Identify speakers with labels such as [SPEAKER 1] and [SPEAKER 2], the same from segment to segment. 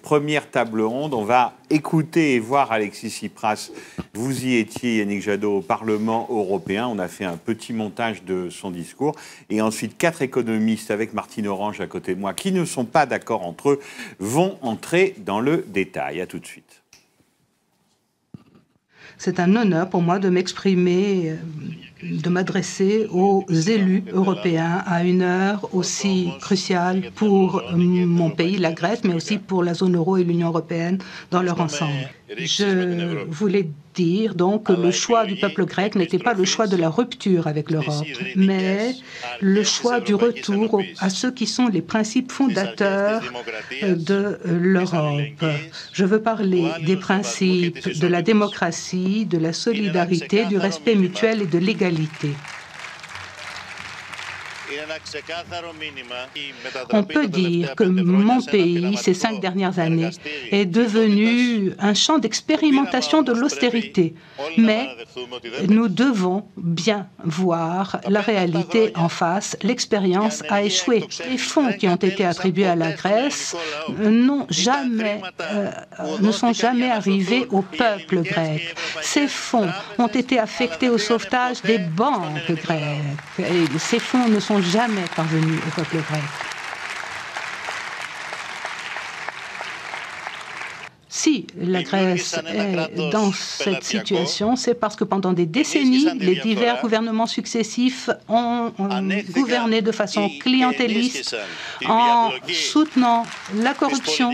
[SPEAKER 1] première table ronde. On va écouter et voir Alexis Tsipras. Vous y étiez, Yannick Jadot, au Parlement européen. On a fait un petit montage de son discours. Et ensuite, 4 économistes avec Martine Orange à côté de moi, qui ne sont pas d'accord entre eux, vont entrer dans le détail. À tout de suite.
[SPEAKER 2] C'est un honneur pour moi de m'exprimer, de m'adresser aux élus européens à une heure aussi cruciale pour mon pays, la Grèce, mais aussi pour la zone euro et l'Union européenne dans leur ensemble. Je voulais dire donc que le choix du peuple grec n'était pas le choix de la rupture avec l'Europe, mais le choix du retour à ceux qui sont les principes fondateurs de l'Europe. Je veux parler des principes de la démocratie, de la solidarité, du respect mutuel et de l'égalité. On peut dire que mon pays, ces 5 dernières années, est devenu un champ d'expérimentation de l'austérité. Mais nous devons bien voir la réalité en face. L'expérience a échoué. Les fonds qui ont été attribués à la Grèce ne sont jamais arrivés au peuple grec. Ces fonds ont été affectés au sauvetage des banques grecques. Et ces fonds ne sont jamais parvenus au peuple grec. Si la Grèce est dans cette situation, c'est parce que pendant des décennies, les divers gouvernements successifs ont gouverné de façon clientéliste, en soutenant la corruption,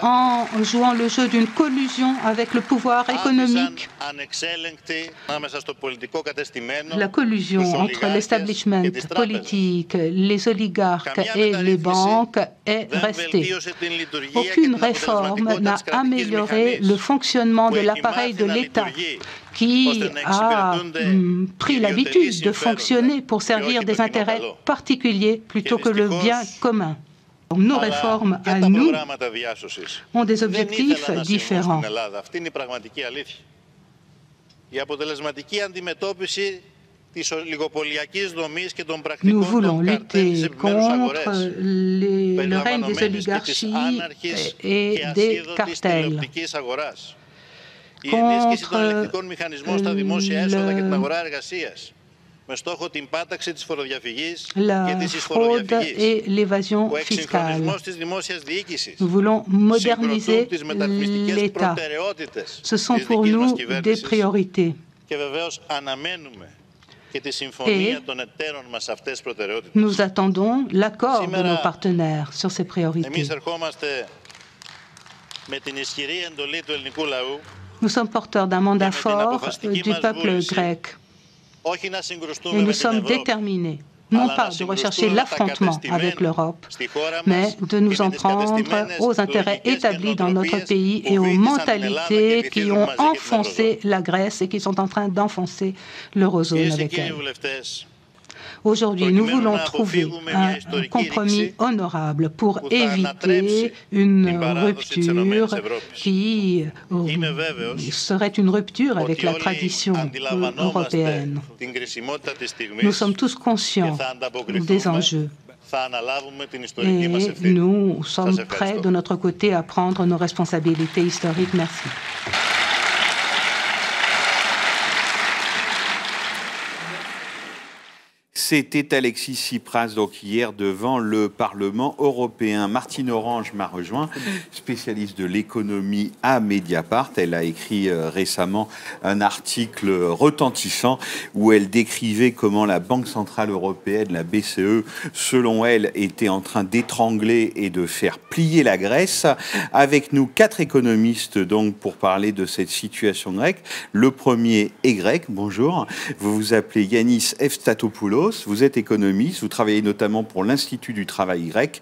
[SPEAKER 2] en jouant le jeu d'une collusion avec le pouvoir économique. La collusion entre l'establishment politique, les oligarques et les banques est restée. Aucune réforme n'a amélioré le fonctionnement de l'appareil de l'État qui a pris l'habitude de fonctionner pour servir des intérêts particuliers plutôt que le bien commun. Nos réformes à nous ont des objectifs différents. Nous voulons lutter contre le règne des oligarchies et des cartels, contre la fraude et l'évasion fiscale. Nous voulons moderniser l'État. Ce sont pour nous des priorités. Et nous attendons l'accord de nos partenaires sur ces priorités. Nous sommes porteurs d'un mandat fort du peuple grec et nous sommes déterminés, non pas de rechercher l'affrontement avec l'Europe, mais de nous en prendre aux intérêts établis dans notre pays et aux mentalités qui ont enfoncé la Grèce et qui sont en train d'enfoncer l'eurozone avec elle. Aujourd'hui, nous voulons trouver un compromis honorable pour éviter une rupture qui serait une rupture avec la tradition européenne. Nous sommes tous conscients des enjeux. Et nous sommes prêts de notre côté à prendre nos responsabilités historiques. Merci.
[SPEAKER 1] C'était Alexis Tsipras, donc hier, devant le Parlement européen. Martine Orange m'a rejoint, spécialiste de l'économie à Mediapart. Elle a écrit récemment un article retentissant où elle décrivait comment la Banque Centrale Européenne, la BCE, selon elle, était en train d'étrangler et de faire plier la Grèce. Avec nous, 4 économistes donc pour parler de cette situation grecque. Le premier est grec, bonjour. Vous vous appelez Yannis Efstatopoulos. Vous êtes économiste, vous travaillez notamment pour l'Institut du travail grec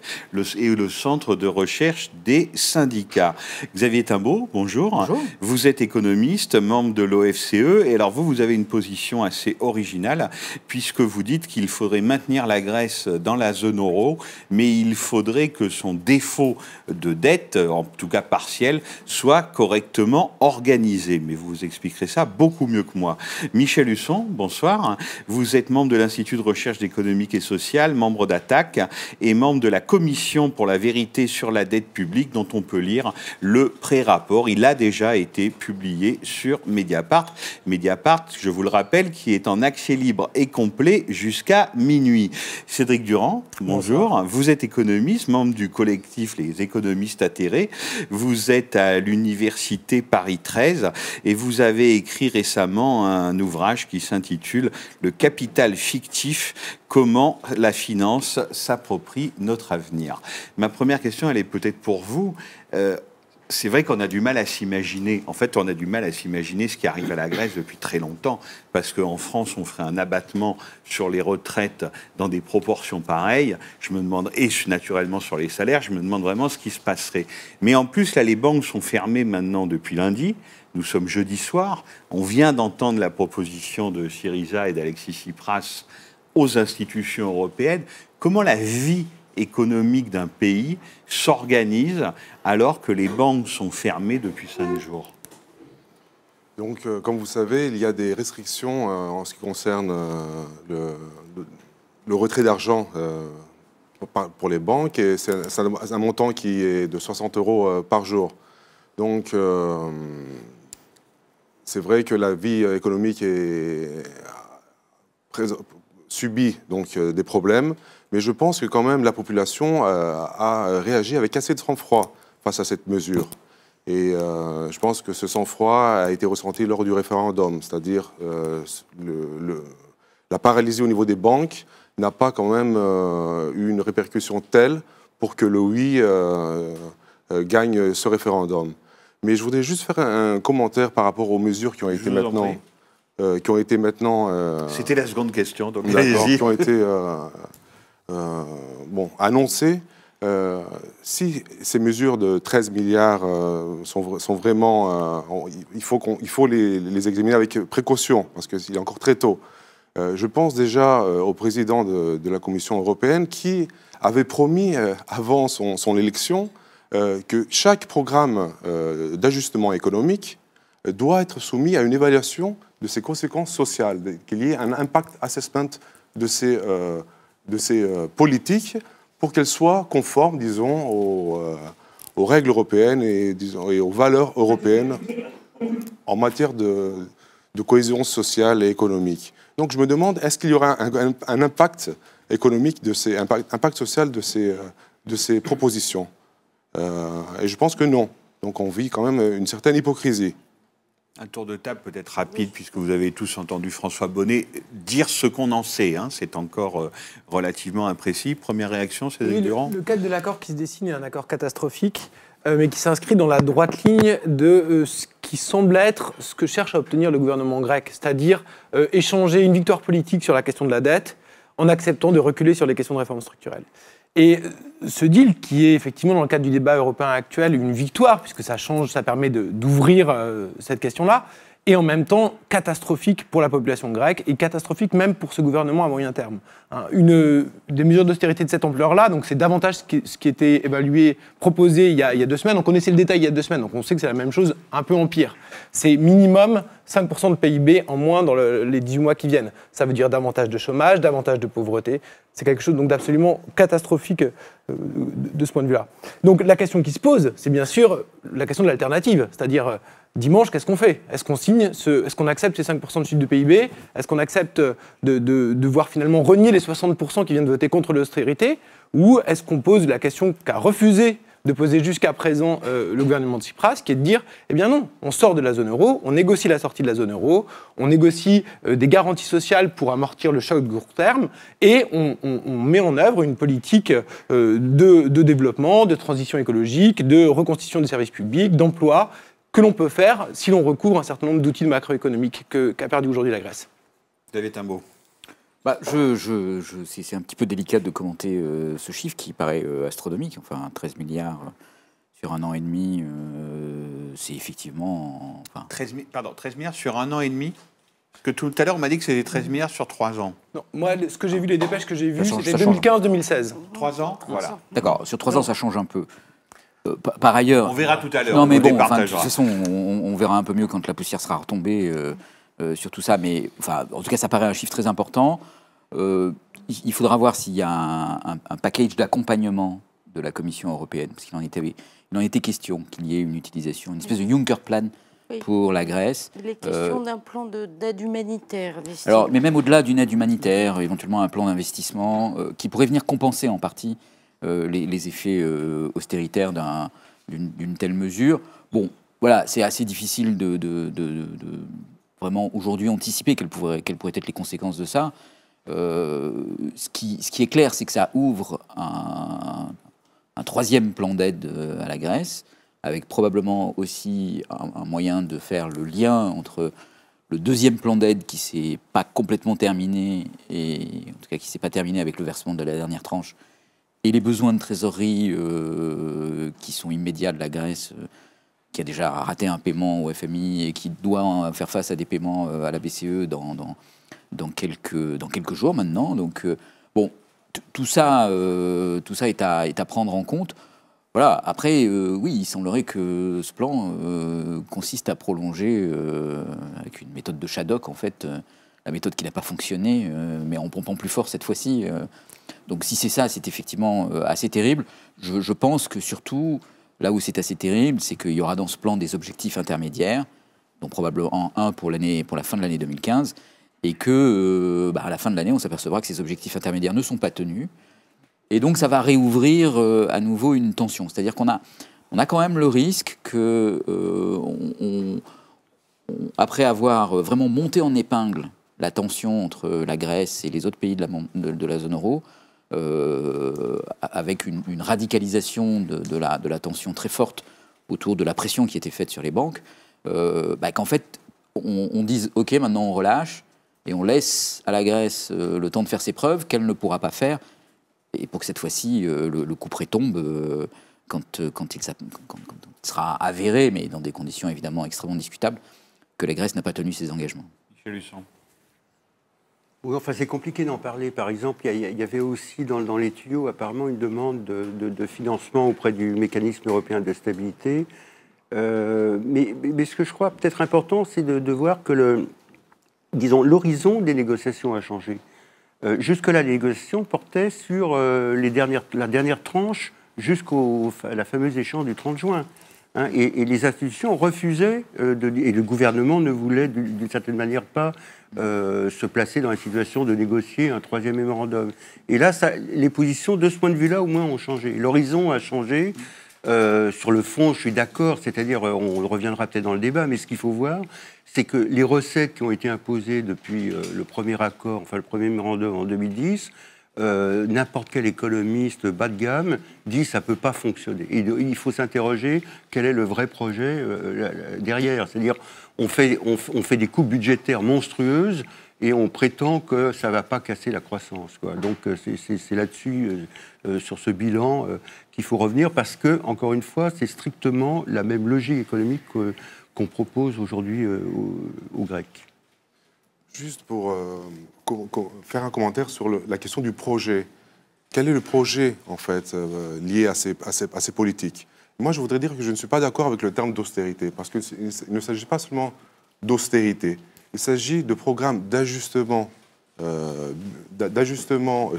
[SPEAKER 1] et le Centre de recherche des syndicats. Xavier Timbaud, bonjour. Bonjour. Vous êtes économiste, membre de l'OFCE, et alors vous avez une position assez originale, puisque vous dites qu'il faudrait maintenir la Grèce dans la zone euro, mais il faudrait que son défaut de dette, en tout cas partielle, soit correctement organisé. Mais vous expliquerez ça beaucoup mieux que moi. Michel Husson, bonsoir. Vous êtes membre de l'Institut de recherche économique et sociale, membre d'Attaque et membre de la commission pour la vérité sur la dette publique dont on peut lire le pré-rapport. Il a déjà été publié sur Mediapart. Mediapart, je vous le rappelle, qui est en accès libre et complet jusqu'à minuit. Cédric Durand, bonjour. Bonjour. Vous êtes économiste, membre du collectif Les économistes atterrés. Vous êtes à l'université Paris 13 et vous avez écrit récemment un ouvrage qui s'intitule « Le capital fictif, comment la finance s'approprie notre avenir ». Ma première question, elle est peut-être pour vous. C'est vrai qu'on a du mal à s'imaginer, en fait, on a du mal à s'imaginer ce qui arrive à la Grèce depuis très longtemps, parce qu'en France, on ferait un abattement sur les retraites dans des proportions pareilles. Je me demande, et naturellement sur les salaires, je me demande vraiment ce qui se passerait. Mais en plus, là, les banques sont fermées maintenant depuis lundi. Nous sommes jeudi soir. On vient d'entendre la proposition de Syriza et d'Alexis Tsipras aux institutions européennes. Comment la vie économique d'un pays s'organise alors que les banques sont fermées depuis 5 jours?
[SPEAKER 3] Donc, comme vous savez, il y a des restrictions en ce qui concerne le retrait d'argent pour les banques, et c'est un montant qui est de 60 € par jour. Donc, c'est vrai que la vie économique subit donc des problèmes, mais je pense que quand même la population a réagi avec assez de sang-froid face à cette mesure. Et je pense que ce sang-froid a été ressenti lors du référendum, c'est-à-dire la paralysie au niveau des banques n'a pas quand même eu une répercussion telle pour que le oui gagne ce référendum. Mais je voudrais juste faire un commentaire par rapport aux mesures qui ont été maintenant...
[SPEAKER 1] C'était la seconde question, donc
[SPEAKER 3] qui ont été annoncées. Si ces mesures de 13 milliards sont vraiment... il faut les examiner avec précaution, parce qu'il est encore très tôt. Je pense déjà au président de la Commission européenne qui avait promis, avant son élection, que chaque programme d'ajustement économique doit être soumis à une évaluation de ses conséquences sociales, qu'il y ait un impact assessment de ces politiques pour qu'elles soient conformes, disons, aux règles européennes et aux valeurs européennes en matière de cohésion sociale et économique. Donc je me demande, est-ce qu'il y aura un impact économique, impact social de ces propositions? Et je pense que non. Donc on vit quand même une certaine hypocrisie.
[SPEAKER 1] Un tour de table peut-être rapide, puisque vous avez tous entendu François Bonnet dire ce qu'on en sait. Hein. C'est encore relativement imprécis. Première réaction, Cédric Durand?
[SPEAKER 4] Le cadre de l'accord qui se dessine est un accord catastrophique, mais qui s'inscrit dans la droite ligne de ce qui semble être ce que cherche à obtenir le gouvernement grec, c'est-à-dire échanger une victoire politique sur la question de la dette en acceptant de reculer sur les questions de réforme structurelle. Et ce deal, qui est effectivement dans le cadre du débat européen actuel une victoire, puisque ça change, ça permet d'ouvrir cette question-là, et en même temps catastrophique pour la population grecque et catastrophique même pour ce gouvernement à moyen terme. Des mesures d'austérité de cette ampleur-là, donc c'est davantage ce qui était évalué, proposé il y a 2 semaines. On connaissait le détail il y a 2 semaines, donc on sait que c'est la même chose, un peu en pire. C'est minimum 5% de PIB en moins dans les 18 mois qui viennent. Ça veut dire davantage de chômage, davantage de pauvreté. C'est quelque chose donc d'absolument catastrophique de ce point de vue-là. Donc la question qui se pose, c'est bien sûr la question de l'alternative, c'est-à-dire dimanche, qu'est-ce qu'on fait? Est-ce qu'on signe est-ce qu'on accepte ces 5% de chute de PIB? Est-ce qu'on accepte de voir finalement renier les 60% qui viennent de voter contre l'austérité? Ou est-ce qu'on pose la question qu'a refusé de poser jusqu'à présent le gouvernement de Tsipras, qui est de dire, eh bien non, on sort de la zone euro, on négocie la sortie de la zone euro, on négocie des garanties sociales pour amortir le choc de court terme, et on met en œuvre une politique de développement, de transition écologique, de reconstitution des services publics, d'emploi, que l'on peut faire si l'on recouvre un certain nombre d'outils macroéconomiques qu'a perdu aujourd'hui la Grèce.
[SPEAKER 1] David Timbaud.
[SPEAKER 5] C'est un petit peu délicat de commenter ce chiffre qui paraît astronomique. Enfin, 13 milliards sur 1 an et demi, c'est effectivement...
[SPEAKER 1] 13 milliards sur 1 an et demi? Parce que tout à l'heure, on m'a dit que c'était 13 milliards sur 3 ans.
[SPEAKER 4] Non, moi, ce que j'ai vu, les dépêches que j'ai vues, c'était 2015-2016.
[SPEAKER 1] 3 ans, voilà.
[SPEAKER 5] D'accord, sur 3 ans, ça change un peu. Par ailleurs...
[SPEAKER 1] On verra tout à l'heure.
[SPEAKER 5] Non, mais bon, de toute façon, on verra un peu mieux quand la poussière sera retombée sur tout ça. Mais en tout cas, ça paraît un chiffre très important. Il faudra voir s'il y a un package d'accompagnement de la Commission européenne, parce qu'il en était question qu'il y ait une utilisation, une espèce de Juncker Plan pour la Grèce.
[SPEAKER 6] Il est question d'un plan d'aide humanitaire.
[SPEAKER 5] Alors, mais même au-delà d'une aide humanitaire, éventuellement un plan d'investissement qui pourrait venir compenser en partie les effets austéritaires d'une telle mesure. Bon, voilà, c'est assez difficile de vraiment aujourd'hui anticiper quelles pourraient être les conséquences de ça. Ce qui est clair, c'est que ça ouvre un troisième plan d'aide à la Grèce, avec probablement aussi un moyen de faire le lien entre le deuxième plan d'aide qui s'est pas complètement terminé, et en tout cas qui s'est pas terminé avec le versement de la dernière tranche, et les besoins de trésorerie qui sont immédiats de la Grèce, qui a déjà raté un paiement au FMI et qui doit faire face à des paiements à la BCE dans quelques jours maintenant. Donc, bon, tout ça est à prendre en compte. Voilà. Après, oui, il semblerait que ce plan consiste à prolonger, avec une méthode de Shadok, en fait, la méthode qui n'a pas fonctionné, mais en pompant plus fort cette fois-ci. Donc, si c'est ça, c'est effectivement assez terrible. Je pense que surtout, là où c'est assez terrible, c'est qu'il y aura dans ce plan des objectifs intermédiaires, dont probablement un pour la fin de l'année 2015, et que à la fin de l'année, on s'apercevra que ces objectifs intermédiaires ne sont pas tenus. Et donc, ça va réouvrir à nouveau une tension. C'est-à-dire qu'on a quand même le risque que, après avoir vraiment monté en épingle la tension entre la Grèce et les autres pays de la zone euro, avec une radicalisation de la tension très forte autour de la pression qui était faite sur les banques, qu'en fait, on dise « Ok, maintenant on relâche », et on laisse à la Grèce le temps de faire ses preuves qu'elle ne pourra pas faire, et pour que cette fois-ci, le couperet tombe quand il sera avéré, mais dans des conditions évidemment extrêmement discutables, que la Grèce n'a pas tenu ses engagements.
[SPEAKER 1] Michel Husson.
[SPEAKER 7] Oui, enfin, c'est compliqué d'en parler. Par exemple, il y avait aussi dans les tuyaux apparemment une demande de financement auprès du mécanisme européen de stabilité. Mais ce que je crois peut-être important, c'est de voir que l'horizon des négociations a changé. Jusque-là, les négociations portaient sur la dernière tranche jusqu'à la fameuse échéance du 30 juin. Hein, et les institutions refusaient, et le gouvernement ne voulait d'une certaine manière pas se placer dans la situation de négocier un troisième mémorandum. Et là, les positions de ce point de vue-là, au moins, ont changé. L'horizon a changé. Sur le fond, je suis d'accord, c'est-à-dire, on reviendra peut-être dans le débat, mais ce qu'il faut voir, c'est que les recettes qui ont été imposées depuis le premier accord, enfin le premier mémorandum en 2010, n'importe quel économiste bas de gamme dit ça ne peut pas fonctionner. Il faut s'interroger quel est le vrai projet derrière. C'est-à-dire, on fait des coupes budgétaires monstrueuses et on prétend que ça ne va pas casser la croissance, quoi. Donc c'est là-dessus, sur ce bilan, qu'il faut revenir, parce que, encore une fois, c'est strictement la même logique économique qu'on propose aujourd'hui aux Grecs.
[SPEAKER 3] Juste pour faire un commentaire sur la question du projet. Quel est le projet, en fait, lié à ces politiques? Moi, je voudrais dire que je ne suis pas d'accord avec le terme d'austérité, parce qu'il ne s'agit pas seulement d'austérité. Il s'agit de programmes d'ajustement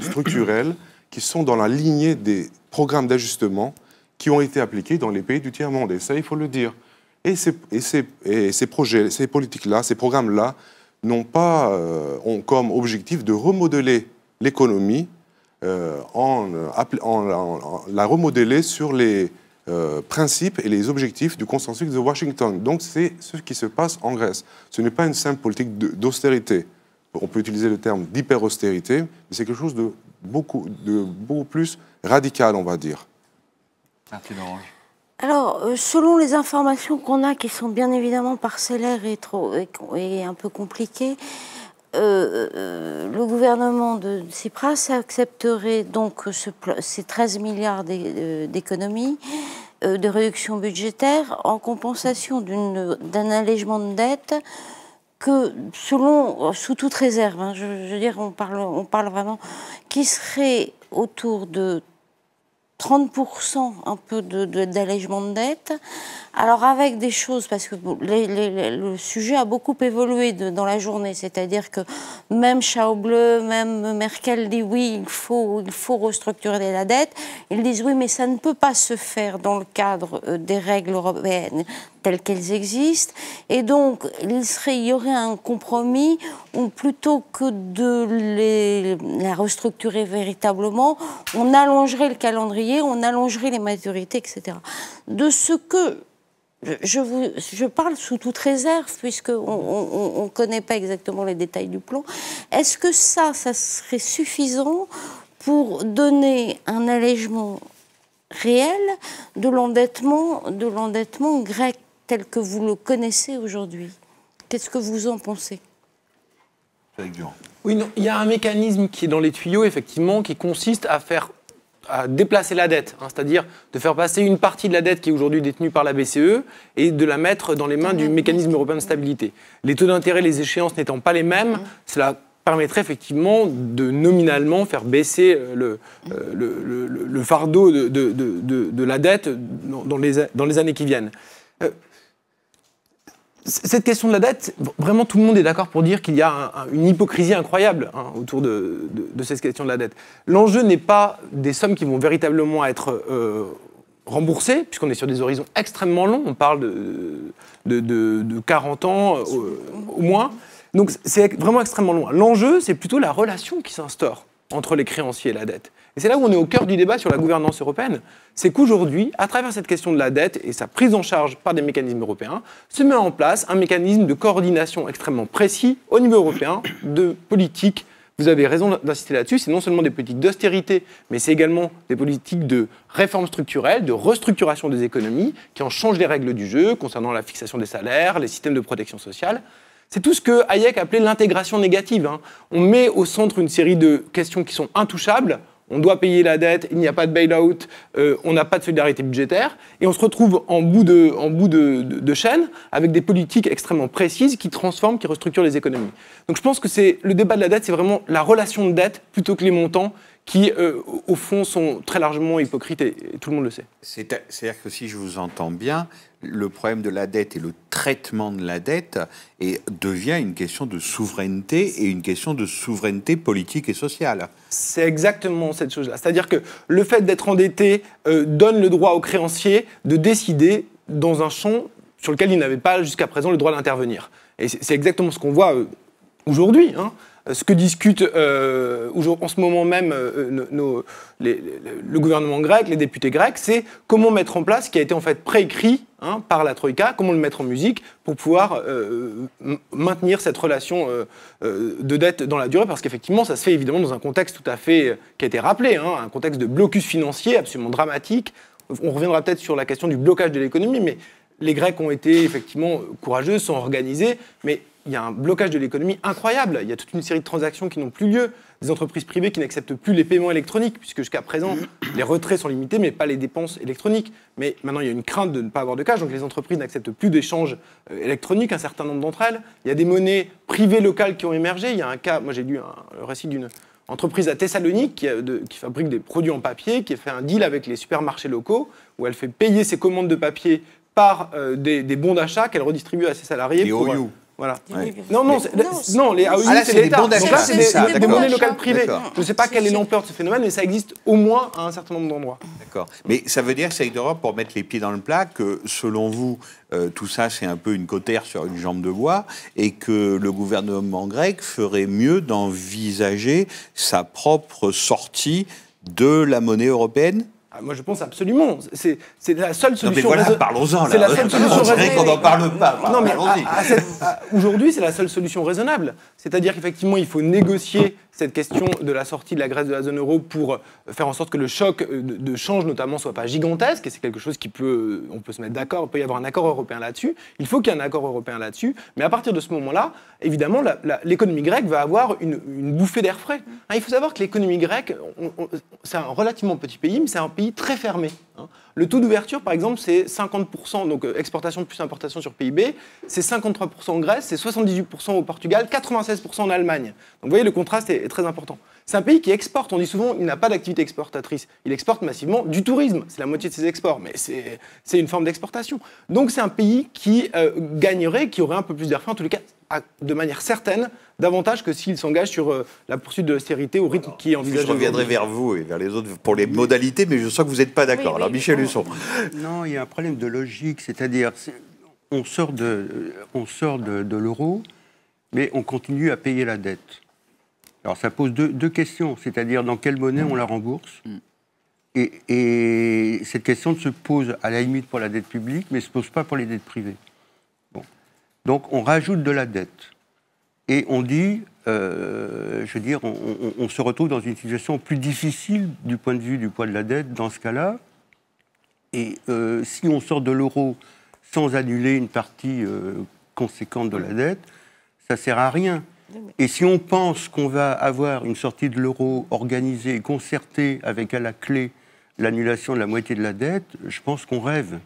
[SPEAKER 3] structurel qui sont dans la lignée des programmes d'ajustement qui ont été appliqués dans les pays du tiers-monde. Et ça, il faut le dire. Et ces projets, ces politiques-là, ces programmes-là, ont comme objectif de remodeler l'économie en la remodeler sur les principes et les objectifs du consensus de Washington. Donc c'est ce qui se passe en Grèce. Ce n'est pas une simple politique d'austérité. On peut utiliser le terme d'hyper-austérité, mais c'est quelque chose de beaucoup plus radical, on va dire.
[SPEAKER 1] Martine Orange.
[SPEAKER 6] Alors, selon les informations qu'on a, qui sont bien évidemment parcellaires et un peu compliquées, le gouvernement de Tsipras accepterait donc ces 13 milliards d'économies, de réduction budgétaire, en compensation d'un allègement de dette que, sous toute réserve, hein, je veux dire, on parle vraiment, qui serait autour de 30% un peu d'allègement de dette. Alors avec des choses, parce que le sujet a beaucoup évolué dans la journée, c'est-à-dire que même Schäuble, même Merkel dit oui, il faut restructurer la dette. Ils disent oui, mais ça ne peut pas se faire dans le cadre des règles européennes telles qu'elles existent. Et donc, il y aurait un compromis où plutôt que de la restructurer véritablement, on allongerait le calendrier, on allongerait les maturités, etc. De ce que je parle sous toute réserve, puisqu'on ne connaît pas exactement les détails du plan. Est-ce que ça serait suffisant pour donner un allègement réel de l'endettement grec tel que vous le connaissez aujourd'hui? Qu'est-ce que vous en pensez?
[SPEAKER 4] Oui, non, il y a un mécanisme qui est dans les tuyaux, effectivement, qui consiste à déplacer la dette, c'est-à-dire de faire passer une partie de la dette qui est aujourd'hui détenue par la BCE et de la mettre dans les mains du mécanisme européen de stabilité. Les taux d'intérêt, les échéances n'étant pas les mêmes, cela permettrait effectivement de nominalement faire baisser le fardeau de la dette dans les années qui viennent. Cette question de la dette, vraiment tout le monde est d'accord pour dire qu'il y a une hypocrisie incroyable autour de cette question de la dette. L'enjeu n'est pas des sommes qui vont véritablement être remboursées, puisqu'on est sur des horizons extrêmement longs, on parle de 40 ans au moins, donc c'est vraiment extrêmement loin. L'enjeu, c'est plutôt la relation qui s'instaure entre les créanciers et la dette. Et c'est là où on est au cœur du débat sur la gouvernance européenne. C'est qu'aujourd'hui, à travers cette question de la dette et sa prise en charge par des mécanismes européens, se met en place un mécanisme de coordination extrêmement précis au niveau européen de politiques. Vous avez raison d'insister là-dessus, c'est non seulement des politiques d'austérité, mais c'est également des politiques de réforme structurelle, de restructuration des économies, qui en changent les règles du jeu concernant la fixation des salaires, les systèmes de protection sociale. C'est tout ce que Hayek appelait l'intégration négative. On met au centre une série de questions qui sont intouchables. On doit payer la dette, il n'y a pas de bail-out, on n'a pas de solidarité budgétaire, et on se retrouve en bout de chaîne avec des politiques extrêmement précises qui transforment, qui restructurent les économies. Donc je pense que le débat de la dette, c'est vraiment la relation de dette plutôt que les montants qui, au fond, sont très largement hypocrites, et tout le monde le sait.
[SPEAKER 1] C'est-à-dire que si je vous entends bien, le problème de la dette et le traitement de la dette devient une question de souveraineté et une question de souveraineté politique et sociale.
[SPEAKER 4] C'est exactement cette chose-là. C'est-à-dire que le fait d'être endetté donne le droit aux créanciers de décider dans un champ sur lequel ils n'avaient pas jusqu'à présent le droit d'intervenir. Et c'est exactement ce qu'on voit aujourd'hui. Ce que discute en ce moment même le gouvernement grec, les députés grecs, c'est comment mettre en place ce qui a été en fait préécrit par la Troïka, comment le mettre en musique pour pouvoir maintenir cette relation de dette dans la durée, parce qu'effectivement, ça se fait évidemment dans un contexte tout à fait, qui a été rappelé, un contexte de blocus financier absolument dramatique. On reviendra peut-être sur la question du blocage de l'économie, mais les Grecs ont été effectivement courageux, sont organisés, mais il y a un blocage de l'économie incroyable. Il y a toute une série de transactions qui n'ont plus lieu, des entreprises privées qui n'acceptent plus les paiements électroniques, puisque jusqu'à présent, les retraits sont limités, mais pas les dépenses électroniques. Mais maintenant, il y a une crainte de ne pas avoir de cash, donc les entreprises n'acceptent plus d'échanges électroniques, un certain nombre d'entre elles. Il y a des monnaies privées locales qui ont émergé. Il y a un cas, moi j'ai lu le récit d'une entreprise à Thessalonique qui fabrique des produits en papier, qui a fait un deal avec les supermarchés locaux, où elle fait payer ses commandes de papier par des bons d'achat qu'elle redistribue à ses salariés. Voilà. Ouais. Non, les AOI, c'est l'État. Donc là, c'est des monnaies locales privées. Je ne sais pas quelle est l'ampleur de ce phénomène, mais ça existe au moins à un certain nombre d'endroits.
[SPEAKER 1] D'accord. Mais ça veut dire, c'est d'Europe, pour mettre les pieds dans le plat, que selon vous, tout ça, c'est un peu une cautère sur une jambe de bois, et que le gouvernement grec ferait mieux d'envisager sa propre sortie de la monnaie européenne ?
[SPEAKER 4] Moi, je pense absolument. C'est la seule solution.
[SPEAKER 1] Non, mais voilà, parlons-en.
[SPEAKER 4] C'est la seule solution raisonnable.
[SPEAKER 1] C'est vrai qu'on n'en parle pas.
[SPEAKER 4] Non, mais aujourd'hui, c'est la seule solution raisonnable. C'est-à-dire qu'effectivement, il faut négocier cette question de la sortie de la Grèce de la zone euro pour faire en sorte que le choc de change, notamment, soit pas gigantesque. Et c'est quelque chose on peut se mettre d'accord. Il peut y avoir un accord européen là-dessus. Il faut qu'il y ait un accord européen là-dessus. Mais à partir de ce moment-là, évidemment, l'économie grecque va avoir une bouffée d'air frais. Il faut savoir que l'économie grecque, c'est un relativement petit pays, mais c'est un pays très fermé. Le taux d'ouverture, par exemple, c'est 50%, donc exportation plus importation sur PIB, c'est 53% en Grèce, c'est 78% au Portugal, 96% en Allemagne. Donc vous voyez, le contraste est très important. C'est un pays qui exporte. On dit souvent qu'il n'a pas d'activité exportatrice. Il exporte massivement du tourisme. C'est la moitié de ses exports, mais c'est une forme d'exportation. Donc c'est un pays qui gagnerait, qui aurait un peu plus d'air frais, en tous les cas, de manière certaine, davantage que s'il s'engage sur la poursuite de l'austérité au rythme qui est envisagé.
[SPEAKER 1] Je reviendrai vers vous et vers les autres pour les modalités, mais je sens que vous n'êtes pas d'accord. Alors, Michel Husson.
[SPEAKER 7] Non, il y a un problème de logique, c'est-à-dire on sort de l'euro, mais on continue à payer la dette. Alors ça pose deux questions, c'est-à-dire dans quelle monnaie on la rembourse. Et cette question se pose à la limite pour la dette publique, mais ne se pose pas pour les dettes privées. Bon. Donc on rajoute de la dette. Et on dit, on se retrouve dans une situation plus difficile du point de vue du poids de la dette dans ce cas-là. Et si on sort de l'euro sans annuler une partie conséquente de la dette, ça ne sert à rien. Et si on pense qu'on va avoir une sortie de l'euro organisée, concertée, avec à la clé l'annulation de la moitié de la dette, je pense qu'on rêve.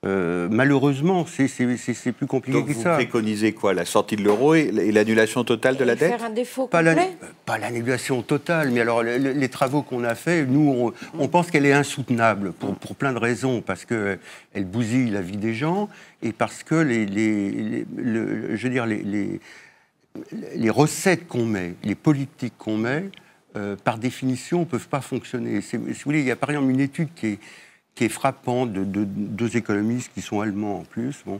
[SPEAKER 7] Malheureusement, c'est plus compliqué que ça. Donc
[SPEAKER 1] vous préconisez quoi? La sortie de l'euro et l'annulation totale de la dette?
[SPEAKER 6] Faire un défaut complet?
[SPEAKER 7] Pas l'annulation totale, mais alors les travaux qu'on a faits, nous, on pense qu'elle est insoutenable pour plein de raisons, parce qu'elle bousille la vie des gens et parce que les recettes qu'on met, les politiques qu'on met, par définition, ne peuvent pas fonctionner. Si vous voulez, il y a par exemple une étude qui est frappante de deux économistes qui sont allemands en plus. Bon,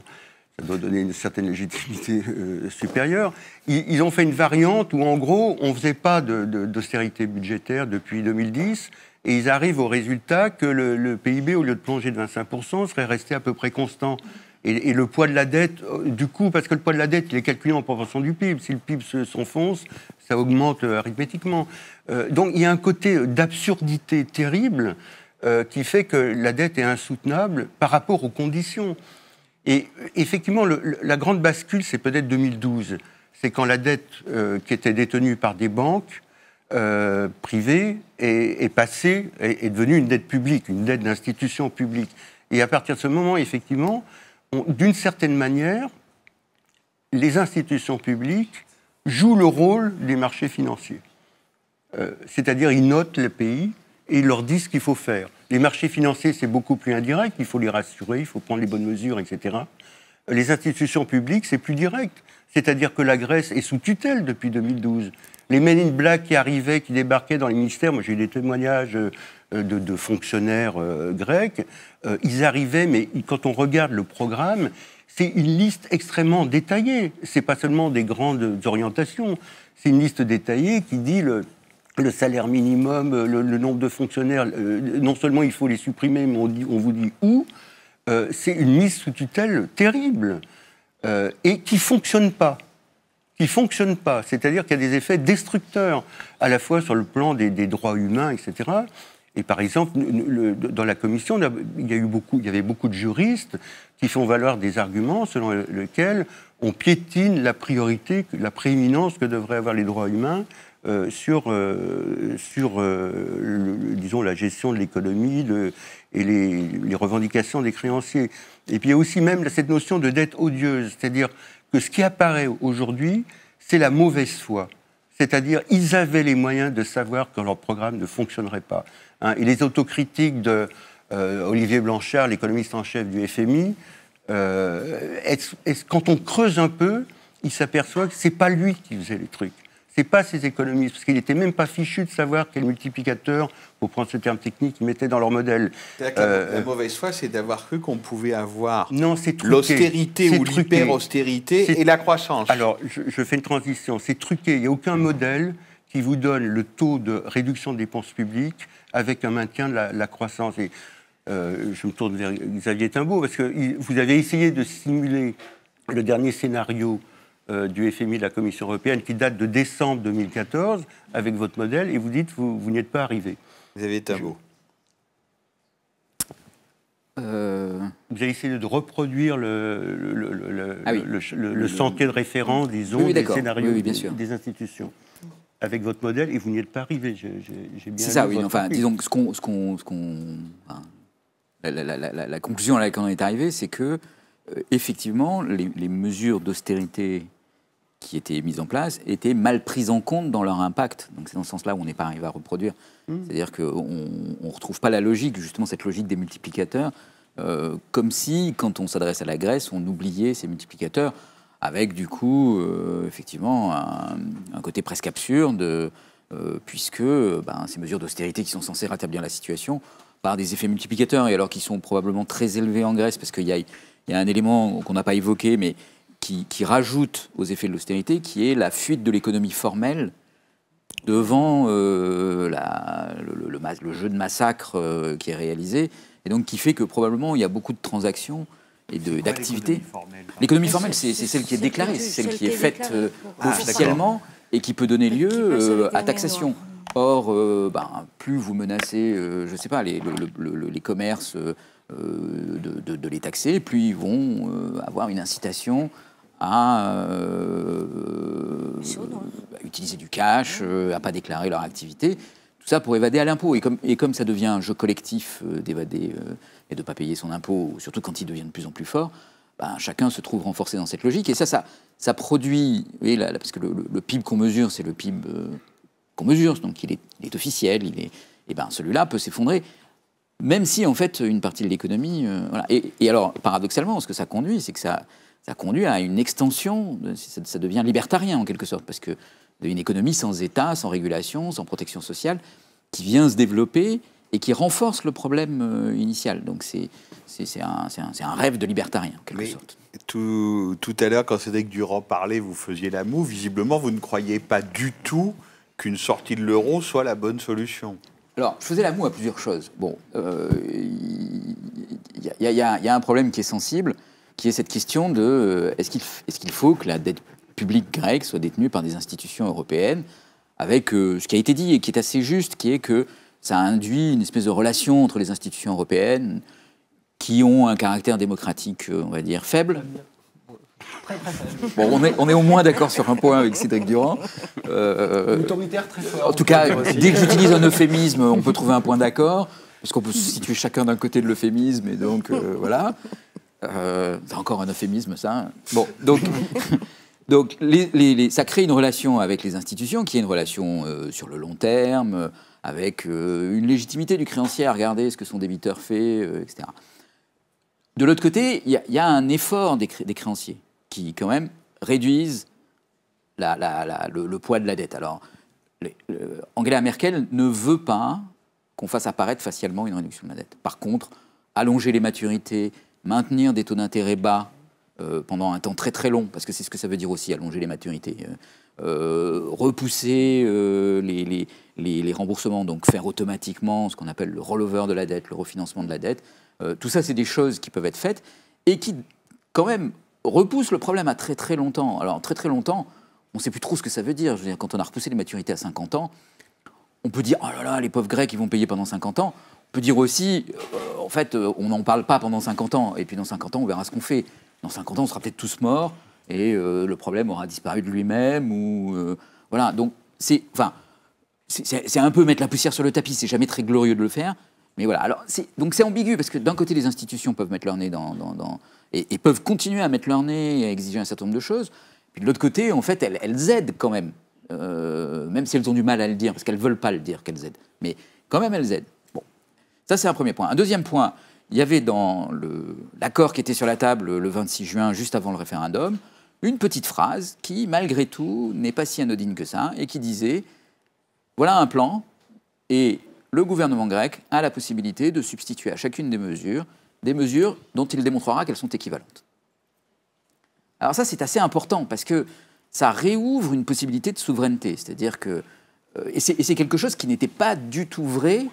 [SPEAKER 7] ça doit donner une certaine légitimité supérieure. Ils ont fait une variante où, en gros, on ne faisait pas d'austérité budgétaire depuis 2010, et ils arrivent au résultat que le PIB, au lieu de plonger de 25%, serait resté à peu près constant. Et le poids de la dette, du coup, parce que le poids de la dette, il est calculé en proportion du PIB. Si le PIB s'enfonce, ça augmente arithmétiquement. Donc il y a un côté d'absurdité terrible qui fait que la dette est insoutenable par rapport aux conditions. Et effectivement, la grande bascule, c'est peut-être 2012. C'est quand la dette qui était détenue par des banques privées est passée, est devenue une dette publique, une dette d'institution publique. Et à partir de ce moment, effectivement, d'une certaine manière, les institutions publiques jouent le rôle des marchés financiers. C'est-à-dire, ils notent les pays et ils leur disent ce qu'il faut faire. Les marchés financiers, c'est beaucoup plus indirect, il faut les rassurer, il faut prendre les bonnes mesures, etc. Les institutions publiques, c'est plus direct. C'est-à-dire que la Grèce est sous tutelle depuis 2012. Les Men in Black qui arrivaient, qui débarquaient dans les ministères, moi j'ai eu des témoignages de fonctionnaires grecs, ils arrivaient, mais quand on regarde le programme, c'est une liste extrêmement détaillée. C'est pas seulement des grandes orientations, c'est une liste détaillée qui dit le salaire minimum, le nombre de fonctionnaires, non seulement il faut les supprimer, mais on vous dit où. C'est une liste sous tutelle terrible et qui fonctionne pas. C'est-à-dire qu'il y a des effets destructeurs, à la fois sur le plan des droits humains, etc. Et par exemple, dans la commission, il y avait beaucoup de juristes qui font valoir des arguments selon lesquels on piétine la priorité, la prééminence que devraient avoir les droits humains sur disons, la gestion de l'économie et les revendications des créanciers. Et puis il y a aussi même cette notion de dette odieuse, c'est-à-dire que ce qui apparaît aujourd'hui, c'est la mauvaise foi. C'est-à-dire, ils avaient les moyens de savoir que leur programme ne fonctionnerait pas. Hein, et les autocritiques de Olivier Blanchard, l'économiste en chef du FMI, quand on creuse un peu, il s'aperçoit que c'est pas lui qui faisait les trucs. C'est pas ces économistes, parce qu'il n'était même pas fichu de savoir quel multiplicateur, pour prendre ce terme technique, ils mettaient dans leur modèle.
[SPEAKER 1] La mauvaise foi, c'est d'avoir cru qu'on pouvait avoir
[SPEAKER 7] l'austérité
[SPEAKER 1] ou l'hyper-austérité et la croissance.
[SPEAKER 7] Alors, je fais une transition. C'est truqué. Il n'y a aucun modèle qui vous donne le taux de réduction des dépenses publiques avec un maintien de la croissance. Et je me tourne vers Xavier Timbaud, parce que vous avez essayé de simuler le dernier scénario du FMI de la Commission européenne, qui date de décembre 2014, avec votre modèle, et vous dites que vous n'y êtes pas arrivé.
[SPEAKER 1] Xavier Timbaud.
[SPEAKER 7] Vous avez essayé de reproduire le sentier de référence, disons, des scénarios des institutions. Avec votre modèle, et vous n'y êtes pas arrivé.
[SPEAKER 5] C'est ça, oui. Enfin, disons que la conclusion à laquelle on est arrivé, c'est que, effectivement, les mesures d'austérité qui étaient mises en place étaient mal prises en compte dans leur impact. Donc c'est dans ce sens-là où on n'est pas arrivé à reproduire. C'est-à-dire qu'on ne retrouve pas la logique, justement cette logique des multiplicateurs, comme si, quand on s'adresse à la Grèce, on oubliait ces multiplicateurs, avec du coup, effectivement, un côté presque absurde, puisque ces mesures d'austérité qui sont censées rétablir la situation par des effets multiplicateurs, et alors qu'ils sont probablement très élevés en Grèce, parce qu'il y a un élément qu'on n'a pas évoqué, mais qui rajoute aux effets de l'austérité, qui est la fuite de l'économie formelle devant le jeu de massacre qui est réalisé, et donc qui fait que probablement il y a beaucoup de transactions et d'activités. L'économie formelle, c'est celle qui est déclarée, c'est celle qui est faite officiellement et qui peut donner lieu à taxation. Or, plus vous menacez, je ne sais pas, les commerces de les taxer, plus ils vont avoir une incitation à utiliser du cash, à ne pas déclarer leur activité. Tout ça pour évader à l'impôt. Et comme ça devient un jeu collectif d'évader et de ne pas payer son impôt, surtout quand il devient de plus en plus fort, chacun se trouve renforcé dans cette logique. Et ça produit... Vous voyez, parce que le PIB qu'on mesure, c'est le PIB qu'on mesure, donc il est officiel, celui-là peut s'effondrer, même si, en fait, une partie de l'économie... voilà. Et alors, paradoxalement, ce que ça conduit, c'est que ça conduit à une extension, ça devient libertarien en quelque sorte, parce que une économie sans État, sans régulation, sans protection sociale, qui vient se développer et qui renforce le problème initial. Donc c'est un rêve de libertarien en quelque sorte.
[SPEAKER 1] Tout à l'heure, quand Cédric Durand parlait, vous faisiez la moue. Visiblement, vous ne croyez pas du tout qu'une sortie de l'euro soit la bonne solution.
[SPEAKER 5] Alors, je faisais la moue à plusieurs choses. Bon, il y a un problème qui est sensible, qui est cette question de est-ce qu'il faut que la dette publique grecque soit détenue par des institutions européennes, avec ce qui a été dit et qui est assez juste, qui est que ça induit une espèce de relation entre les institutions européennes qui ont un caractère démocratique, on va dire, faible. Bon, on est au moins d'accord sur un point avec Cédric Durand.
[SPEAKER 4] Autoritaire très fort.
[SPEAKER 5] En tout cas, dès que j'utilise un euphémisme, on peut trouver un point d'accord, parce qu'on peut se situer chacun d'un côté de l'euphémisme, et donc voilà. C'est encore un euphémisme, ça. Bon, donc ça crée une relation avec les institutions, qui est une relation sur le long terme, avec une légitimité du créancier à regarder ce que son débiteur fait, etc. De l'autre côté, il y a un effort des créanciers qui, quand même, réduisent le poids de la dette. Alors, Angela Merkel ne veut pas qu'on fasse apparaître facialement une réduction de la dette. Par contre, allonger les maturités, maintenir des taux d'intérêt bas pendant un temps très très long, parce que c'est ce que ça veut dire aussi, allonger les maturités, repousser les remboursements, donc faire automatiquement ce qu'on appelle le rollover de la dette, le refinancement de la dette. Tout ça, c'est des choses qui peuvent être faites et qui, quand même, repoussent le problème à très très longtemps. Alors, très très longtemps, on ne sait plus trop ce que ça veut dire. Je veux dire, quand on a repoussé les maturités à 50 ans, on peut dire « Oh là là, les pauvres Grecs, ils vont payer pendant 50 ans ». On peut dire aussi, en fait, on n'en parle pas pendant 50 ans, et puis dans 50 ans, on verra ce qu'on fait. Dans 50 ans, on sera peut-être tous morts, et le problème aura disparu de lui-même, ou... voilà, donc c'est un peu mettre la poussière sur le tapis, c'est jamais très glorieux de le faire, mais voilà. Alors, donc c'est ambigu, parce que d'un côté, les institutions peuvent mettre leur nez et peuvent continuer à mettre leur nez et à exiger un certain nombre de choses, puis de l'autre côté, en fait, elles aident quand même, même si elles ont du mal à le dire, parce qu'elles ne veulent pas le dire qu'elles aident, mais quand même, elles aident. Ça, c'est un premier point. Un deuxième point, il y avait dans l'accord qui était sur la table le 26 juin, juste avant le référendum, une petite phrase qui, malgré tout, n'est pas si anodine que ça, et qui disait « Voilà un plan, et le gouvernement grec a la possibilité de substituer à chacune des mesures dont il démontrera qu'elles sont équivalentes. » Alors ça, c'est assez important, parce que ça réouvre une possibilité de souveraineté. C'est-à-dire que... et c'est quelque chose qui n'était pas du tout vrai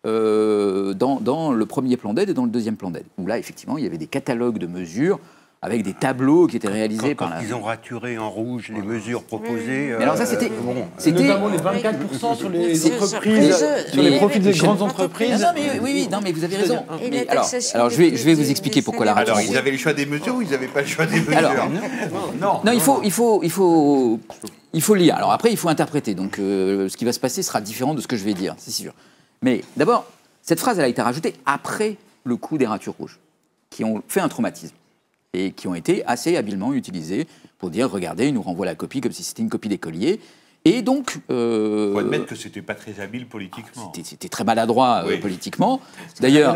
[SPEAKER 5] dans le premier plan d'aide et dans le deuxième plan d'aide, où là, effectivement, il y avait des catalogues de mesures avec des tableaux qui étaient réalisés par la...
[SPEAKER 7] Ils ont raturé en rouge les mesures proposées.
[SPEAKER 5] Mais alors ça, c'était
[SPEAKER 4] notamment les 24% sur les entreprises, sur les profits des grandes entreprises.
[SPEAKER 5] Non, mais oui, non, mais vous avez raison. Mais alors je vais vous expliquer pourquoi la rature.
[SPEAKER 1] Alors, ils avaient le choix des mesures ou ils n'avaient pas le choix des mesures?
[SPEAKER 5] Alors, non, il faut lire. Alors après, il faut interpréter. Donc, ce qui va se passer sera différent de ce que je vais dire, c'est sûr. Mais d'abord, cette phrase, elle a été rajoutée après le coup des ratures rouges, qui ont fait un traumatisme. et qui ont été assez habilement utilisés pour dire, regardez, ils nous renvoient la copie comme si c'était une copie d'écolier. Et donc...
[SPEAKER 1] Il faut admettre que c'était pas très habile politiquement.
[SPEAKER 5] C'était très maladroit politiquement. D'ailleurs...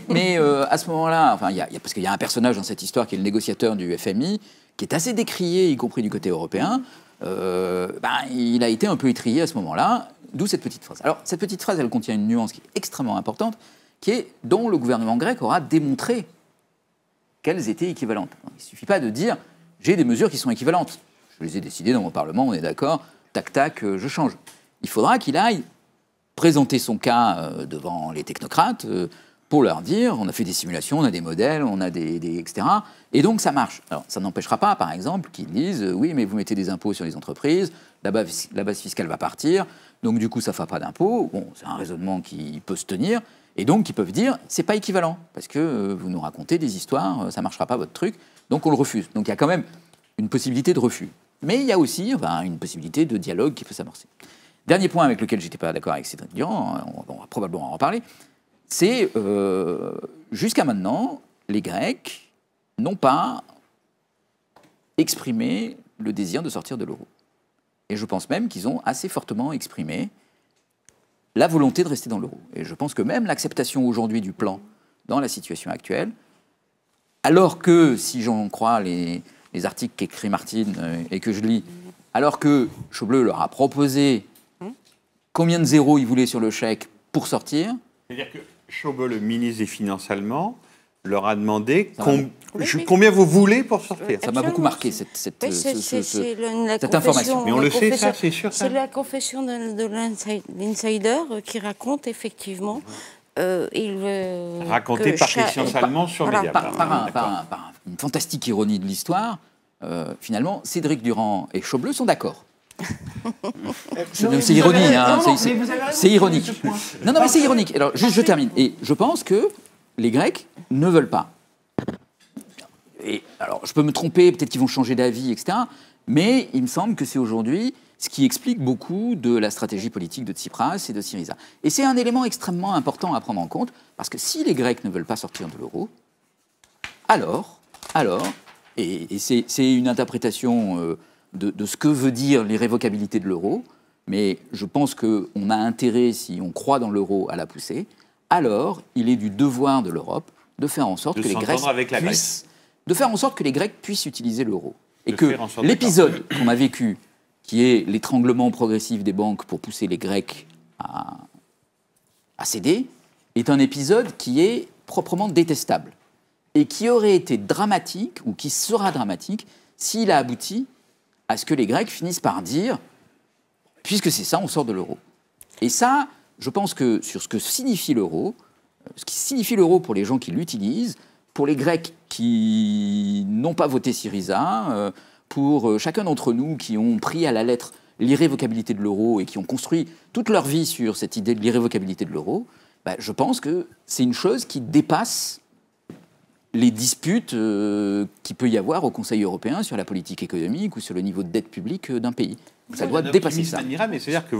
[SPEAKER 5] Mais à ce moment-là, enfin, parce qu'il y a un personnage dans cette histoire qui est le négociateur du FMI, qui est assez décrié, y compris du côté européen. Il a été un peu étrillé à ce moment-là, d'où cette petite phrase. Alors, cette petite phrase, elle contient une nuance qui est extrêmement importante, dont le gouvernement grec aura démontré qu'elles étaient équivalentes. Il ne suffit pas de dire « j'ai des mesures qui sont équivalentes ». Je les ai décidées dans mon Parlement, on est d'accord, tac, tac, je change. Il faudra qu'il aille présenter son cas devant les technocrates pour leur dire, on a fait des simulations, on a des modèles, on a des etc. Et donc ça marche. Alors ça n'empêchera pas, par exemple, qu'ils disent, oui, mais vous mettez des impôts sur les entreprises, la base fiscale va partir, donc du coup ça ne fera pas d'impôts. Bon, c'est un raisonnement qui peut se tenir. Et donc ils peuvent dire, c'est pas équivalent, parce que vous nous racontez des histoires, ça ne marchera pas votre truc, donc on le refuse. Donc il y a quand même une possibilité de refus. Mais il y a aussi une possibilité de dialogue qui peut s'amorcer. Dernier point avec lequel je n'étais pas d'accord avec Cédric Durand, on va probablement en reparler, c'est jusqu'à maintenant, les Grecs n'ont pas exprimé le désir de sortir de l'euro. Et je pense même qu'ils ont assez fortement exprimé la volonté de rester dans l'euro. Et je pense que même l'acceptation aujourd'hui du plan dans la situation actuelle, alors que, si j'en crois les articles qu'écrit Martine et que je lis, alors que Schäuble leur a proposé combien de zéros il voulait sur le chèque pour sortir.
[SPEAKER 1] C'est-à-dire que Schäuble, le ministre des Finances allemand, leur a demandé combien vous voulez pour sortir.
[SPEAKER 5] Ça m'a beaucoup marqué, cette information.
[SPEAKER 1] Mais on le sait, ça, c'est sûr.
[SPEAKER 6] C'est la confession de l'insider qui raconte effectivement...
[SPEAKER 1] raconté par Christian Salmon sur Mediapart.
[SPEAKER 5] Par une fantastique ironie de l'histoire, finalement, Cédric Durand et Schäuble sont d'accord. C'est ironie, hein, c'est ironique. Non, mais c'est ironique. Alors, juste, je termine. Et je pense que les Grecs ne veulent pas. Et alors, je peux me tromper, peut-être qu'ils vont changer d'avis, etc. Mais il me semble que c'est aujourd'hui ce qui explique beaucoup de la stratégie politique de Tsipras et de Syriza. Et c'est un élément extrêmement important à prendre en compte, parce que si les Grecs ne veulent pas sortir de l'euro, alors, et c'est une interprétation de ce que veut dire l'irrévocabilité de l'euro, mais je pense qu'on a intérêt, si on croit dans l'euro, à la pousser, alors il est du devoir de l'Europe de faire en sorte que les Grecs puissent utiliser l'euro. Et que l'épisode qu'on a vécu, qui est l'étranglement progressif des banques pour pousser les Grecs à céder, est un épisode qui est proprement détestable et qui aurait été dramatique, ou qui sera dramatique, s'il a abouti à ce que les Grecs finissent par dire « puisque c'est ça, on sort de l'euro ». Et ça, je pense que sur ce que signifie l'euro, ce qui signifie l'euro pour les gens qui l'utilisent, pour les Grecs qui n'ont pas voté Syriza, pour chacun d'entre nous qui ont pris à la lettre l'irrévocabilité de l'euro et qui ont construit toute leur vie sur cette idée de l'irrévocabilité de l'euro, je pense que c'est une chose qui dépasse les disputes qu'il peut y avoir au Conseil européen sur la politique économique ou sur le niveau de dette publique d'un pays. Ça doit dépasser ça.
[SPEAKER 1] Mais c'est-à-dire que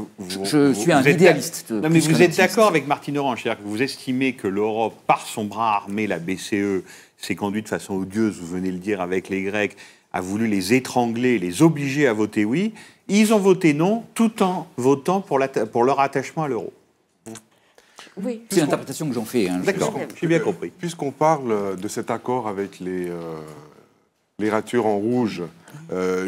[SPEAKER 5] je suis un idéaliste.
[SPEAKER 1] Non, mais vous êtes d'accord avec Martine Orange, c'est-à-dire que vous estimez que l'Europe, par son bras armé, la BCE, s'est conduite de façon odieuse, vous venez de le dire avec les Grecs, a voulu les étrangler, les obliger à voter oui. Ils ont voté non, tout en votant pour leur attachement à l'euro.
[SPEAKER 6] Oui.
[SPEAKER 5] C'est l'interprétation que j'en fais.
[SPEAKER 1] D'accord, j'ai bien compris.
[SPEAKER 3] Puisqu'on parle de cet accord avec les ratures en rouge,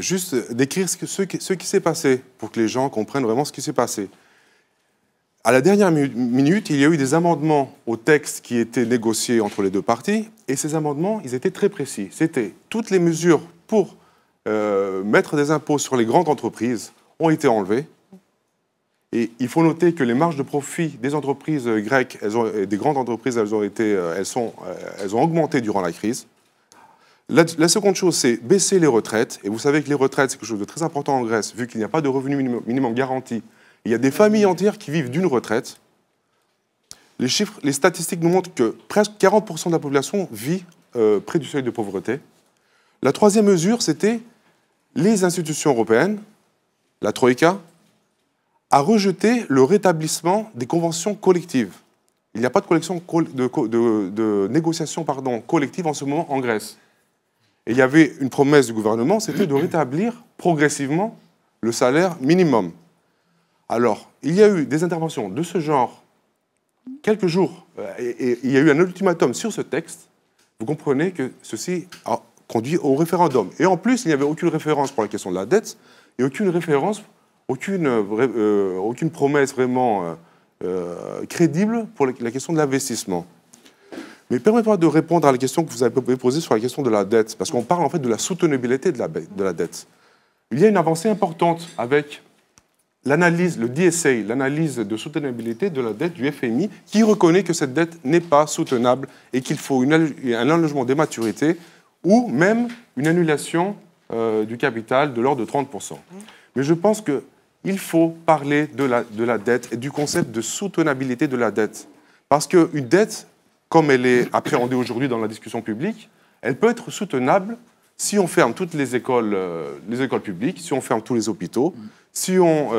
[SPEAKER 3] juste décrire ce qui s'est passé, pour que les gens comprennent vraiment ce qui s'est passé. À la dernière minute, il y a eu des amendements au texte qui étaient négociés entre les deux parties, et ces amendements, ils étaient très précis. C'était toutes les mesures pour mettre des impôts sur les grandes entreprises ont été enlevées. Et il faut noter que les marges de profit des entreprises grecques, des grandes entreprises, elles ont augmenté durant la crise. La seconde chose, c'est baisser les retraites. Et vous savez que les retraites, c'est quelque chose de très important en Grèce, vu qu'il n'y a pas de revenu minimum garanti. Il y a des familles entières qui vivent d'une retraite. Les statistiques nous montrent que presque 40% de la population vit près du seuil de pauvreté. La troisième mesure, c'était les institutions européennes, la Troïka, a rejeté le rétablissement des conventions collectives. il n'y a pas de négociation collective en ce moment en Grèce. Et il y avait une promesse du gouvernement, c'était de rétablir progressivement le salaire minimum. Alors, il y a eu des interventions de ce genre quelques jours, et il y a eu un ultimatum sur ce texte. Vous comprenez que ceci a conduit au référendum. Et en plus, il n'y avait aucune référence pour la question de la dette, et aucune référence, aucune promesse vraiment crédible pour la question de l'investissement. Mais permettez-moi de répondre à la question que vous avez posée sur la question de la dette, parce qu'on parle en fait de la soutenabilité de la dette. Il y a une avancée importante avec l'analyse, le DSA, l'analyse de soutenabilité de la dette du FMI, qui reconnaît que cette dette n'est pas soutenable et qu'il faut un allongement des maturités ou même une annulation du capital de l'ordre de 30%. Mais je pense qu'il faut parler de la dette et du concept de soutenabilité de la dette. Parce qu'une dette, comme elle est appréhendée aujourd'hui dans la discussion publique, elle peut être soutenable si on ferme toutes les écoles publiques, si on ferme tous les hôpitaux, si on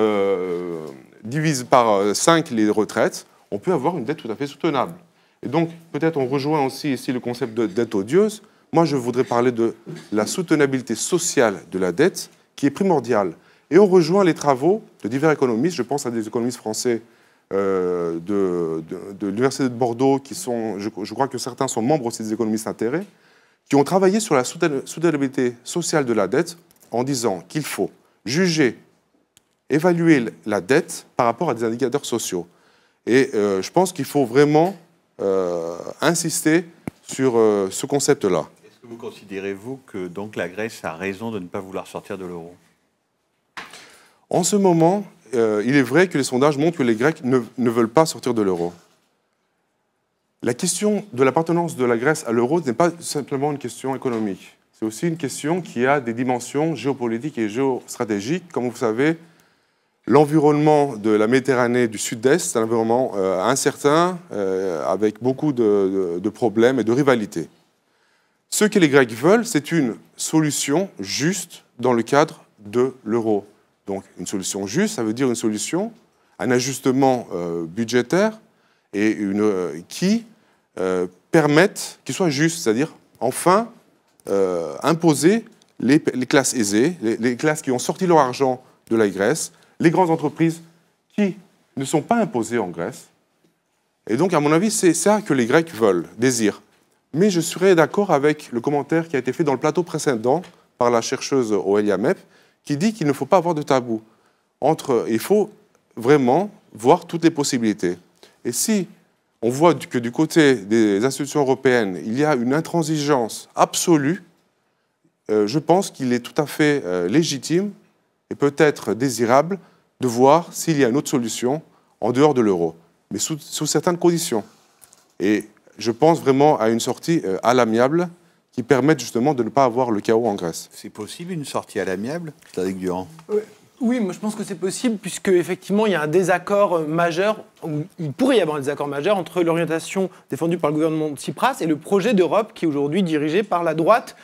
[SPEAKER 3] divise par 5 les retraites, on peut avoir une dette tout à fait soutenable. Et donc, peut-être on rejoint aussi ici le concept de dette odieuse. Moi, je voudrais parler de la soutenabilité sociale de la dette, qui est primordiale. Et on rejoint les travaux de divers économistes, je pense à des économistes français de l'Université de Bordeaux, qui sont, je crois que certains sont membres aussi des économistes intérêts, qui ont travaillé sur la soutenabilité sociale de la dette en disant qu'il faut juger, évaluer la dette par rapport à des indicateurs sociaux. Et je pense qu'il faut vraiment insister sur ce concept-là.
[SPEAKER 1] Est-ce que vous considérez-vous que donc, la Grèce a raison de ne pas vouloir sortir de l'euro?
[SPEAKER 3] En ce moment, il est vrai que les sondages montrent que les Grecs ne veulent pas sortir de l'euro. La question de l'appartenance de la Grèce à l'euro n'est pas simplement une question économique. C'est aussi une question qui a des dimensions géopolitiques et géostratégiques. Comme vous savez, l'environnement de la Méditerranée du Sud-Est, c'est un environnement incertain, avec beaucoup de problèmes et de rivalités. Ce que les Grecs veulent, c'est une solution juste dans le cadre de l'euro. Donc une solution juste, ça veut dire une solution, un ajustement budgétaire et qui permette, qui soit juste, c'est-à-dire enfin imposer les classes aisées, les classes qui ont sorti leur argent de la Grèce, les grandes entreprises qui ne sont pas imposées en Grèce. Et donc, à mon avis, c'est ça que les Grecs veulent, désirent. Mais je serais d'accord avec le commentaire qui a été fait dans le plateau précédent par la chercheuse Aurélia Mepp, qui dit qu'il ne faut pas avoir de tabou. Il faut vraiment voir toutes les possibilités. Et si on voit que du côté des institutions européennes, il y a une intransigeance absolue, je pense qu'il est tout à fait légitime et peut-être désirable de voir s'il y a une autre solution en dehors de l'euro, mais sous certaines conditions. Et je pense vraiment à une sortie à l'amiable qui permette justement de ne pas avoir le chaos en Grèce.
[SPEAKER 1] C'est possible une sortie à l'amiable, Frédéric Durand?
[SPEAKER 4] Oui, moi je pense que c'est possible, puisque effectivement il y a un désaccord majeur, ou il pourrait y avoir un désaccord majeur entre l'orientation défendue par le gouvernement de Tsipras et le projet d'Europe qui est aujourd'hui dirigé par la droite,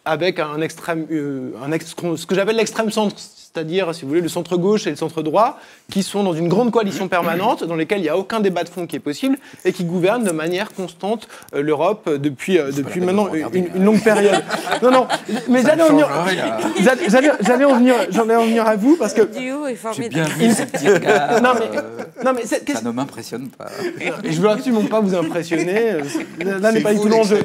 [SPEAKER 4] avec ce que j'appelle l'extrême centre, c'est-à-dire, si vous voulez, le centre-gauche et le centre-droit, qui sont dans une grande coalition permanente, dans lesquelles il n'y a aucun débat de fond qui est possible, et qui gouvernent de manière constante l'Europe depuis maintenant une longue période. Non, mais j'allais en venir à vous, parce que...
[SPEAKER 5] J'ai bien vu ce petit regard.
[SPEAKER 4] Non, mais cette question...
[SPEAKER 5] Ça ne m'impressionne pas.
[SPEAKER 4] Je ne veux absolument pas vous impressionner. Là n'est pas du tout l'enjeu.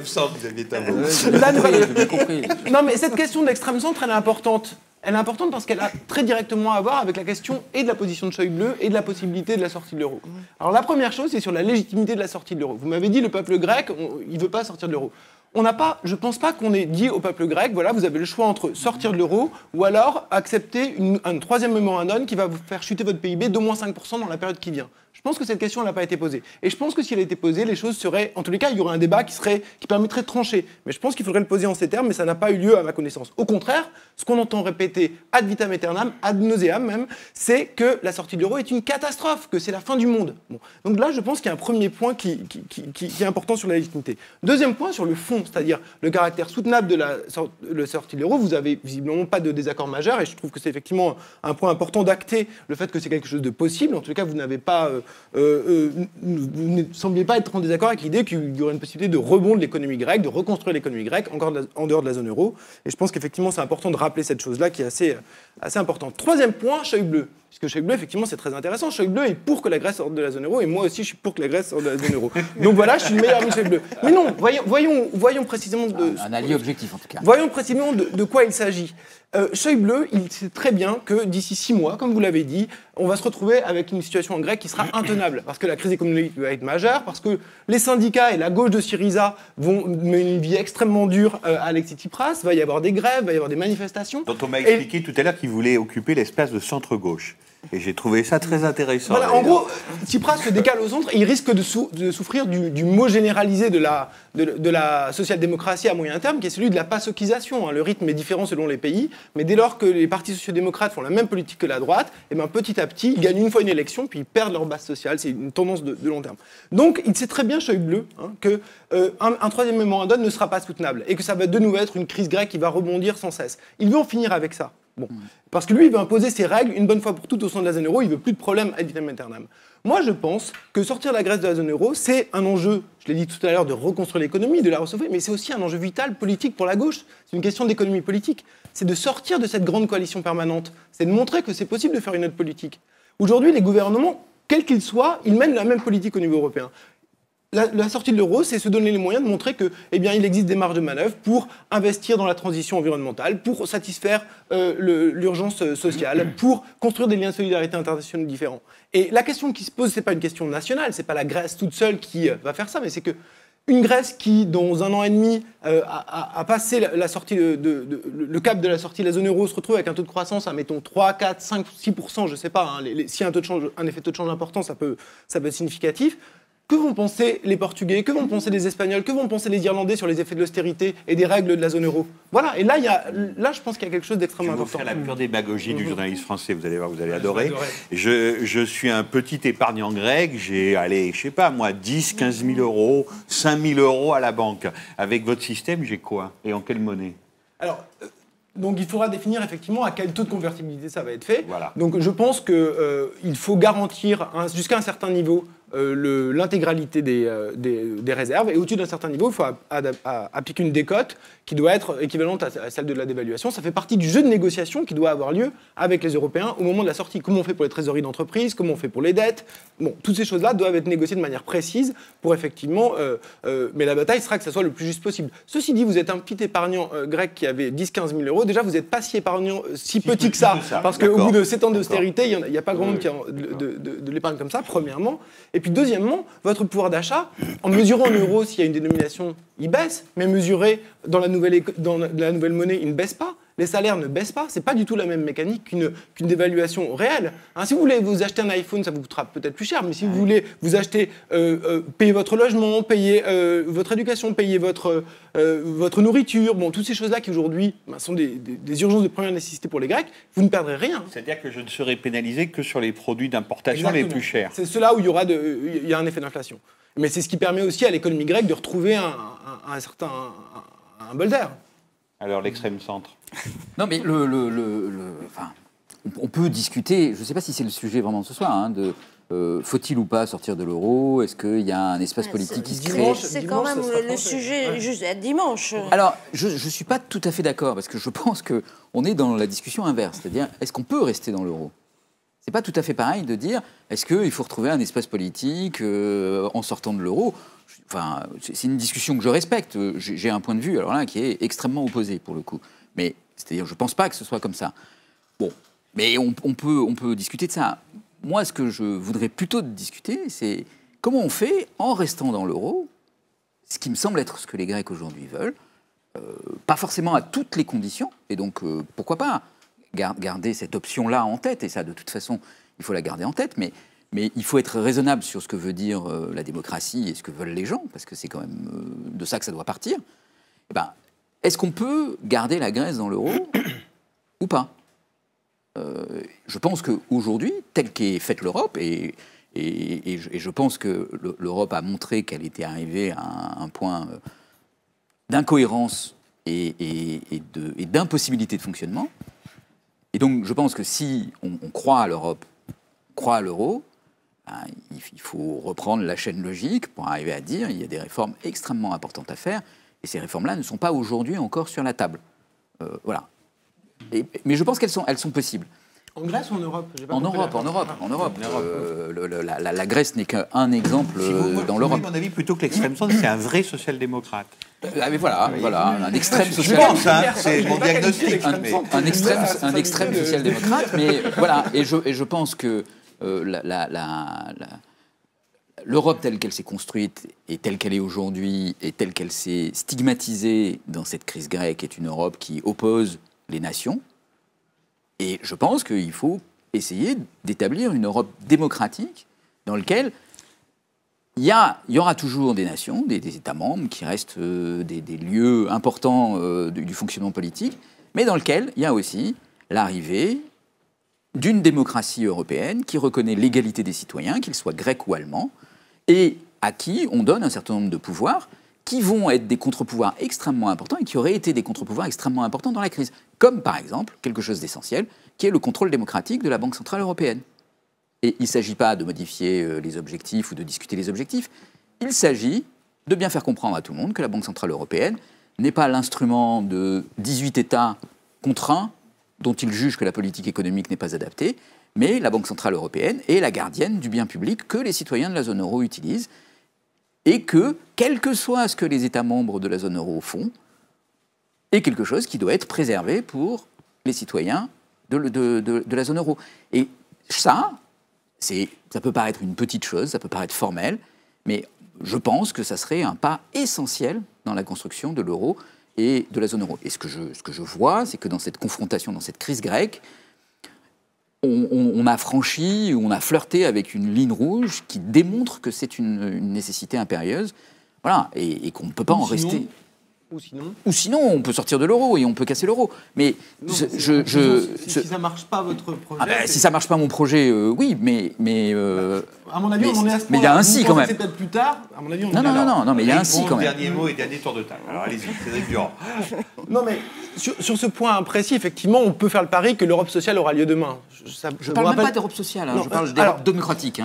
[SPEAKER 4] Non, mais cette question de l'extrême centre, elle est importante. Elle est importante parce qu'elle a très directement à voir avec la question et de la position de Schäuble et de la possibilité de la sortie de l'euro. Alors la première chose, c'est sur la légitimité de la sortie de l'euro. Vous m'avez dit, le peuple grec, il ne veut pas sortir de l'euro. Je ne pense pas qu'on ait dit au peuple grec, voilà, vous avez le choix entre sortir de l'euro ou alors accepter un troisième memorandum qui va vous faire chuter votre PIB d'au moins 5% dans la période qui vient. Je pense que cette question n'a pas été posée. Et je pense que si elle a été posée, les choses seraient... En tous les cas, il y aurait un débat qui permettrait de trancher. Mais je pense qu'il faudrait le poser en ces termes, mais ça n'a pas eu lieu à ma connaissance. Au contraire, ce qu'on entend répéter ad vitam aeternam, ad nauseam même, c'est que la sortie de l'euro est une catastrophe, que c'est la fin du monde. Bon. Donc là, je pense qu'il y a un premier point qui est important sur la légitimité. Deuxième point, sur le fond, c'est-à-dire le caractère soutenable de la sortie de l'euro. Vous n'avez visiblement pas de désaccord majeur, et je trouve que c'est effectivement un point important d'acter le fait que c'est quelque chose de possible. En tout cas, vous n'avez pas vous ne sembliez pas être en désaccord avec l'idée qu'il y aurait une possibilité de rebond de l'économie grecque, de reconstruire l'économie grecque encore en dehors de la zone euro. Et je pense qu'effectivement, c'est important de rappeler cette chose-là qui est assez importante. Troisième point, Schäuble. Puisque Schäuble, effectivement, c'est très intéressant. Schäuble est pour que la Grèce sorte de la zone euro, et moi aussi, je suis pour que la Grèce sorte de la zone euro. Donc voilà, je suis le meilleur ami de Schäuble. Mais non, voyons précisément...
[SPEAKER 5] Un allié objectif, en tout cas.
[SPEAKER 4] Voyons précisément de quoi il s'agit. Schäuble, il sait très bien que d'ici 6 mois, comme vous l'avez dit, on va se retrouver avec une situation en Grèce qui sera intenable, parce que la crise économique va être majeure, parce que les syndicats et la gauche de Syriza vont mener une vie extrêmement dure à Alexis Tsipras, va y avoir des grèves, va y avoir des manifestations.
[SPEAKER 1] Dont on m'a expliqué tout à l'heure qu'il voulait occuper l'espace de centre-gauche. Et j'ai trouvé ça très intéressant.
[SPEAKER 4] Voilà, en gros, Tsipras se décale au centre et il risque de souffrir du mot généralisé de la social-démocratie à moyen terme, qui est celui de la pasokisation. Le rythme est différent selon les pays, mais dès lors que les partis sociaux-démocrates font la même politique que la droite, et ben petit à petit, ils gagnent une fois une élection, puis ils perdent leur base sociale. C'est une tendance de long terme. Donc, il sait très bien, Schäuble, qu'un troisième mémorandum ne sera pas soutenable, et que ça va de nouveau être une crise grecque qui va rebondir sans cesse. Il veut en finir avec ça. Bon. Parce que lui, il veut imposer ses règles une bonne fois pour toutes au sein de la zone euro, il veut plus de problème ad vitam aeternam. Moi, je pense que sortir la Grèce de la zone euro, c'est un enjeu, je l'ai dit tout à l'heure, de reconstruire l'économie, de la ressauver, mais c'est aussi un enjeu vital politique pour la gauche. C'est une question d'économie politique. C'est de sortir de cette grande coalition permanente. C'est de montrer que c'est possible de faire une autre politique. Aujourd'hui, les gouvernements, quels qu'ils soient, ils mènent la même politique au niveau européen. La sortie de l'euro, c'est se donner les moyens de montrer que, il existe des marges de manœuvre pour investir dans la transition environnementale, pour satisfaire l'urgence sociale, pour construire des liens de solidarité internationaux différents. Et la question qui se pose, c'est pas une question nationale, c'est pas la Grèce toute seule qui va faire ça, mais c'est que une Grèce qui, dans 1 an et demi, a passé le cap de la sortie de la zone euro, se retrouve avec un taux de croissance à, mettons, 3, 4, 5, 6%, je ne sais pas, si un effet de taux de change important, ça peut être significatif. Que vont penser les Portugais, que vont penser les Espagnols, que vont penser les Irlandais sur les effets de l'austérité et des règles de la zone euro? Voilà, et là, je pense qu'il y a quelque chose d'extrêmement important.
[SPEAKER 1] Je vais vous faire la pure démagogie du journaliste français, vous allez voir, vous allez adorer. Je suis un petit épargnant grec, j'ai, je sais pas moi, 10, 15 000 euros, 5 000 euros à la banque. Avec votre système, j'ai quoi? Et en quelle monnaie?
[SPEAKER 4] Alors, donc il faudra définir effectivement à quel taux de convertibilité ça va être fait.
[SPEAKER 1] Voilà.
[SPEAKER 4] Donc je pense qu'il faut garantir jusqu'à un certain niveau l'intégralité des réserves, et au-dessus d'un certain niveau, il faut appliquer une décote qui doit être équivalente à celle de la dévaluation. Ça fait partie du jeu de négociation qui doit avoir lieu avec les Européens au moment de la sortie. Comment on fait pour les trésoreries d'entreprise, comment on fait pour les dettes. Bon, toutes ces choses-là doivent être négociées de manière précise pour effectivement... mais la bataille sera que ça soit le plus juste possible. Ceci dit, vous êtes un petit épargnant grec qui avait 10-15 000 euros. Déjà, vous n'êtes pas si épargnant, si petit que ça, parce qu'au bout de 7 ans d'austérité, il n'y a pas grand monde qui a de l'épargne comme ça, premièrement. Et puis deuxièmement, votre pouvoir d'achat, en mesurant en euros s'il y a une dénomination, il baisse, mais mesuré dans la nouvelle monnaie, il ne baisse pas. Les salaires ne baissent pas, c'est pas du tout la même mécanique qu'une dévaluation réelle. Si vous voulez vous acheter un iPhone, ça vous coûtera peut-être plus cher, mais si vous voulez vous acheter, payer votre logement, payer votre éducation, payer votre nourriture, toutes ces choses-là qui aujourd'hui sont des urgences de première nécessité pour les Grecs, vous ne perdrez rien.
[SPEAKER 1] C'est-à-dire que je ne serai pénalisé que sur les produits d'importation les plus chers.
[SPEAKER 4] C'est cela où il y a un effet d'inflation. Mais c'est ce qui permet aussi à l'économie grecque de retrouver un bol d'air.
[SPEAKER 1] Alors l'extrême centre.
[SPEAKER 5] Non, mais on peut discuter, je ne sais pas si c'est le sujet vraiment de ce soir, faut-il ou pas sortir de l'euro? Est-ce qu'il y a un espace politique qui se crée?
[SPEAKER 6] C'est quand même le sujet juste à dimanche.
[SPEAKER 5] Alors, je ne suis pas tout à fait d'accord, parce que je pense qu'on est dans la discussion inverse. C'est-à-dire, est-ce qu'on peut rester dans l'euro? C'est pas tout à fait pareil de dire, est-ce qu'il faut retrouver un espace politique en sortant de l'euro? Enfin, c'est une discussion que je respecte. J'ai un point de vue, alors là, qui est extrêmement opposé, pour le coup. Mais, c'est-à-dire, je ne pense pas que ce soit comme ça. Bon, mais on peut discuter de ça. Moi, ce que je voudrais plutôt discuter, c'est comment on fait, en restant dans l'euro, ce qui me semble être ce que les Grecs aujourd'hui veulent, pas forcément à toutes les conditions, et donc, pourquoi pas garder cette option-là en tête, et ça, de toute façon, il faut la garder en tête, mais il faut être raisonnable sur ce que veut dire la démocratie et ce que veulent les gens, parce que c'est quand même de ça que ça doit partir. Est-ce qu'on peut garder la Grèce dans l'euro ou pas? Je pense qu'aujourd'hui, telle qu'est faite l'Europe, et je pense que l'Europe a montré qu'elle était arrivée à un point d'incohérence et d'impossibilité de fonctionnement. Et donc, je pense que si on croit à l'Europe, croit à l'euro, il faut reprendre la chaîne logique pour arriver à dire il y a des réformes extrêmement importantes à faire, et ces réformes-là ne sont pas aujourd'hui encore sur la table. Voilà. Mais je pense qu'elles sont possibles.
[SPEAKER 4] En Grèce ou en Europe?
[SPEAKER 5] En Europe. La Grèce n'est qu'un exemple dans l'Europe.
[SPEAKER 1] À mon avis, plutôt que l'extrême centre, c'est un vrai social-démocrate.
[SPEAKER 5] Mais voilà, un extrême social-démocrate.
[SPEAKER 1] C'est mon diagnostic.
[SPEAKER 5] Un extrême social-démocrate, mais voilà. Et je pense que l'Europe telle qu'elle s'est construite et telle qu'elle est aujourd'hui et telle qu'elle s'est stigmatisée dans cette crise grecque est une Europe qui oppose les nations. Et je pense qu'il faut essayer d'établir une Europe démocratique dans laquelle il y aura toujours des nations, des États membres qui restent des lieux importants du fonctionnement politique, mais dans lequel il y a aussi l'arrivée d'une démocratie européenne qui reconnaît l'égalité des citoyens, qu'ils soient grecs ou allemands, et à qui on donne un certain nombre de pouvoirs qui vont être des contre-pouvoirs extrêmement importants et qui auraient été des contre-pouvoirs extrêmement importants dans la crise. Comme par exemple, quelque chose d'essentiel, qui est le contrôle démocratique de la Banque Centrale Européenne. Et il ne s'agit pas de modifier les objectifs ou de discuter les objectifs, il s'agit de bien faire comprendre à tout le monde que la Banque Centrale Européenne n'est pas l'instrument de 18 États contre un dont ils jugent que la politique économique n'est pas adaptée, mais la Banque Centrale Européenne est la gardienne du bien public que les citoyens de la zone euro utilisent, et que, quel que soit ce que les États membres de la zone euro font, est quelque chose qui doit être préservé pour les citoyens de la zone euro. Et ça peut paraître une petite chose, ça peut paraître formel, mais je pense que ça serait un pas essentiel dans la construction de l'euro et de la zone euro. Et ce que je vois, c'est que dans cette confrontation, dans cette crise grecque, on a franchi, on a flirté avec une ligne rouge qui démontre que c'est une nécessité impérieuse, voilà, et qu'on ne peut pas en rester. Ou sinon, on peut sortir de l'euro et on peut casser l'euro. Mais
[SPEAKER 4] si ça marche pas votre projet.
[SPEAKER 5] Si ça marche pas mon projet, oui, mais
[SPEAKER 4] à mon avis, on en est à ce point.
[SPEAKER 5] Mais il y a un si quand même.
[SPEAKER 4] C'est peut-être plus tard. À mon avis, on
[SPEAKER 5] non, mais il y a un si quand même.
[SPEAKER 1] Dernier mot et dernier tour de table. Alors allez-y, Cédric Durand.
[SPEAKER 4] Non, mais sur ce point précis, effectivement, on peut faire le pari que l'Europe sociale aura lieu demain.
[SPEAKER 5] Je parle même pas d'Europe sociale, je parle d'Europe démocratique.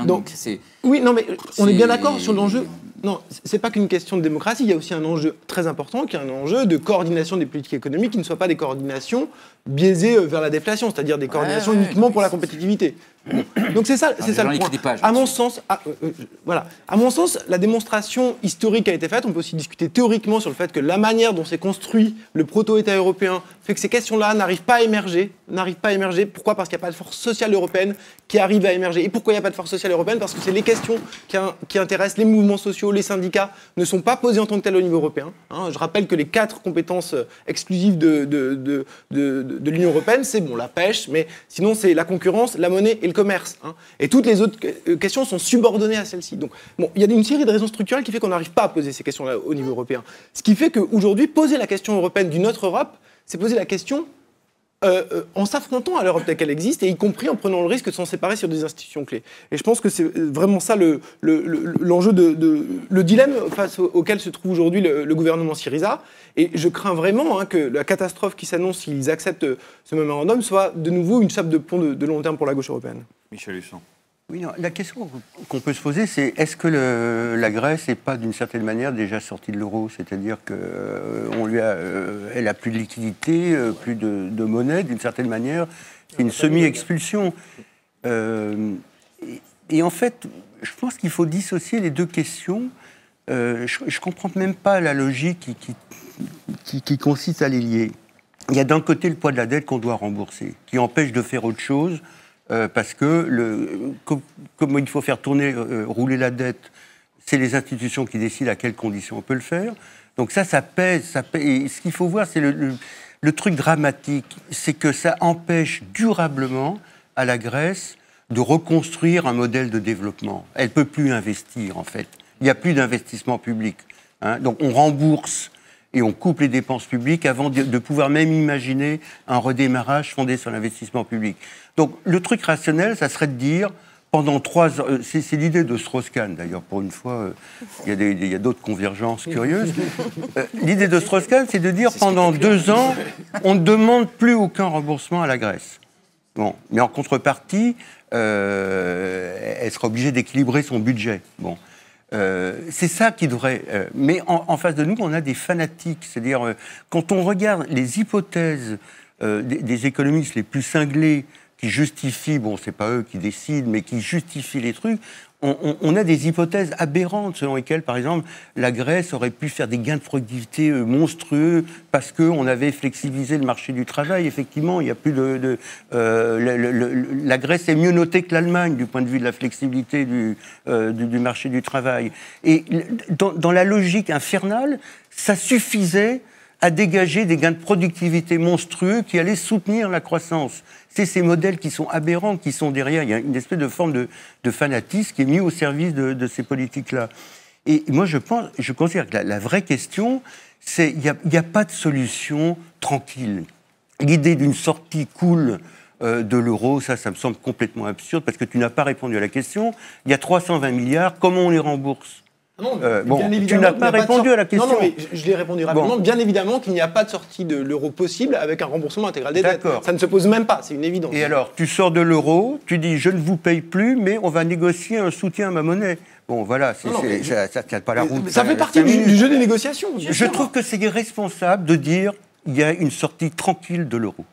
[SPEAKER 4] Oui, non, mais on est bien d'accord sur l'enjeu. Non, c'est pas qu'une question de démocratie, il y a aussi un enjeu très important qui est un enjeu de coordination des politiques économiques qui ne soit pas des coordinations biaisées vers la déflation, c'est-à-dire des coordinations uniquement pour la compétitivité. Donc c'est ça le point. À mon sens, à mon sens, la démonstration historique a été faite. On peut aussi discuter théoriquement sur le fait que la manière dont s'est construit le proto-État européen fait que ces questions-là n'arrivent pas à émerger. Pourquoi ? Parce qu'il n'y a pas de force sociale européenne qui arrive à émerger. Et pourquoi il n'y a pas de force sociale européenne ? Parce que c'est les questions qui intéressent les mouvements sociaux, les syndicats, ne sont pas posées en tant que telles au niveau européen. Je rappelle que les 4 compétences exclusives de l'Union européenne, c'est la pêche, mais sinon c'est la concurrence, la monnaie et le commerce. Et toutes les autres questions sont subordonnées à celles-ci. Donc, il y a une série de raisons structurelles qui fait qu'on n'arrive pas à poser ces questions-là au niveau européen. Ce qui fait qu'aujourd'hui, poser la question européenne d'une autre Europe, c'est poser la question en s'affrontant à l'Europe telle qu'elle existe, et y compris en prenant le risque de s'en séparer sur des institutions clés. Et je pense que c'est vraiment ça l'enjeu, le dilemme face auquel se trouve aujourd'hui le gouvernement Syriza. Et je crains vraiment que la catastrophe qui s'annonce s'ils acceptent ce mémorandum soit de nouveau une chape de plomb de long terme pour la gauche européenne.
[SPEAKER 1] Michel Husson.
[SPEAKER 7] Oui, non, la question qu'on peut se poser, c'est est-ce que la Grèce n'est pas d'une certaine manière déjà sortie de l'euro ? C'est-à-dire qu'elle a plus de liquidité, plus de monnaie, d'une certaine manière. C'est une semi-expulsion. Et en fait, je pense qu'il faut dissocier les deux questions. Je ne comprends même pas la logique qui consiste à les lier. Il y a d'un côté le poids de la dette qu'on doit rembourser, qui empêche de faire autre chose. Parce que comme il faut faire rouler la dette, c'est les institutions qui décident à quelles conditions on peut le faire. Donc ça pèse. Et ce qu'il faut voir, c'est le truc dramatique, c'est que ça empêche durablement à la Grèce de reconstruire un modèle de développement. Elle ne peut plus investir, en fait. Il n'y a plus d'investissement public. Donc on rembourse et on coupe les dépenses publiques avant de pouvoir même imaginer un redémarrage fondé sur l'investissement public. Donc le truc rationnel, ça serait de dire, pendant 3 ans, c'est l'idée de Strauss-Kahn d'ailleurs, pour une fois, il y a d'autres convergences curieuses. L'idée de Strauss-Kahn, c'est de dire, pendant 2 ans, on ne demande plus aucun remboursement à la Grèce. Bon, mais en contrepartie, elle sera obligée d'équilibrer son budget. Bon. C'est ça qui devrait... mais en face de nous, on a des fanatiques. C'est-à-dire, quand on regarde les hypothèses des économistes les plus cinglés qui justifient, bon, c'est pas eux qui décident, mais qui justifient les trucs, on a des hypothèses aberrantes selon lesquelles, par exemple, la Grèce aurait pu faire des gains de productivité monstrueux parce qu'on avait flexibilisé le marché du travail. Effectivement, il y a plus la Grèce est mieux notée que l'Allemagne du point de vue de la flexibilité du marché du travail. Et dans la logique infernale, ça suffisait à dégager des gains de productivité monstrueux qui allaient soutenir la croissance. C'est ces modèles qui sont aberrants, qui sont derrière. Il y a une espèce de forme de fanatisme qui est mis au service de ces politiques-là. Et moi, je considère que la vraie question, c'est qu'il n'y a pas de solution tranquille. L'idée d'une sortie cool de l'euro, ça me semble complètement absurde, parce que tu n'as pas répondu à la question. Il y a 320 milliards, comment on les rembourse ?
[SPEAKER 4] Non,
[SPEAKER 7] tu n'as pas répondu à la question.
[SPEAKER 4] Non, mais je l'ai répondu rapidement. Bon. Bien évidemment qu'il n'y a pas de sortie de l'euro possible avec un remboursement intégral des dettes. Ça ne se pose même pas, c'est une évidence.
[SPEAKER 7] Et alors, tu sors de l'euro, tu dis je ne vous paye plus, mais on va négocier un soutien à ma monnaie. Bon, voilà, ça ne tient pas la route.
[SPEAKER 4] Ça fait partie du jeu des négociations.
[SPEAKER 7] Je trouve que c'est irresponsable de dire il y a une sortie tranquille de l'euro.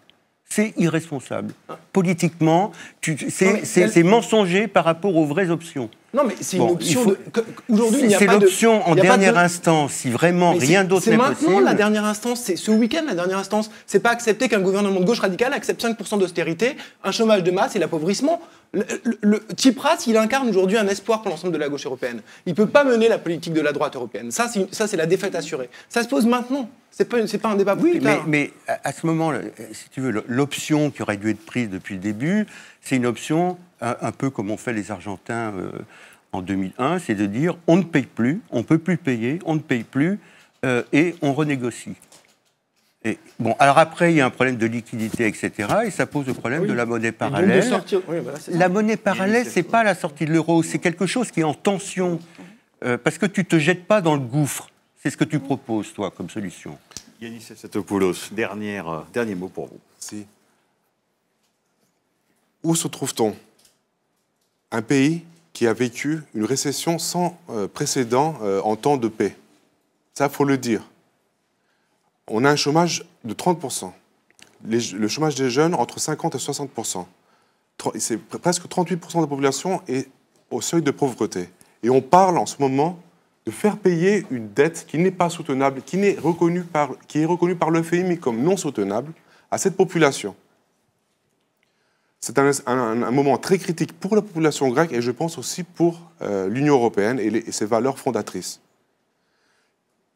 [SPEAKER 7] C'est irresponsable. Politiquement, c'est mensonger par rapport aux vraies options.
[SPEAKER 4] Non, mais c'est une option. Aujourd'hui, il n'y a pas de.
[SPEAKER 7] C'est l'option en dernière instance, si vraiment rien d'autre n'est possible.
[SPEAKER 4] C'est maintenant la dernière instance, c'est ce week-end la dernière instance. C'est pas accepter qu'un gouvernement de gauche radicale accepte 5% d'austérité, un chômage de masse et l'appauvrissement. Tsipras, il incarne aujourd'hui un espoir pour l'ensemble de la gauche européenne. Il ne peut pas mener la politique de la droite européenne. Ça, c'est la défaite assurée. Ça se pose maintenant. C'est pas un débat plus tard.
[SPEAKER 7] Mais à ce moment, si tu veux, l'option qui aurait dû être prise depuis le début, c'est une option un peu comme ont fait les Argentins en 2001, c'est de dire on ne paye plus, on ne peut plus payer, on ne paye plus et on renégocie. Et, bon, alors après, il y a un problème de liquidité, etc. Et ça pose le problème de la monnaie parallèle. La monnaie parallèle, c'est pas la sortie de l'euro, c'est quelque chose qui est en tension. Parce que tu ne te jettes pas dans le gouffre. C'est ce que tu proposes, toi, comme solution.
[SPEAKER 1] Yannis Sassatopoulos, dernier mot pour vous.
[SPEAKER 3] Si. Où se trouve-t-on ? Un pays qui a vécu une récession sans précédent en temps de paix. Ça, il faut le dire. On a un chômage de 30%. Le chômage des jeunes, entre 50 et 60%. C'est presque 38% de la population est au seuil de pauvreté. Et on parle en ce moment de faire payer une dette qui n'est pas soutenable, qui est reconnue par le FMI comme non soutenable à cette population. C'est un moment très critique pour la population grecque et je pense aussi pour l'Union européenne et ses valeurs fondatrices.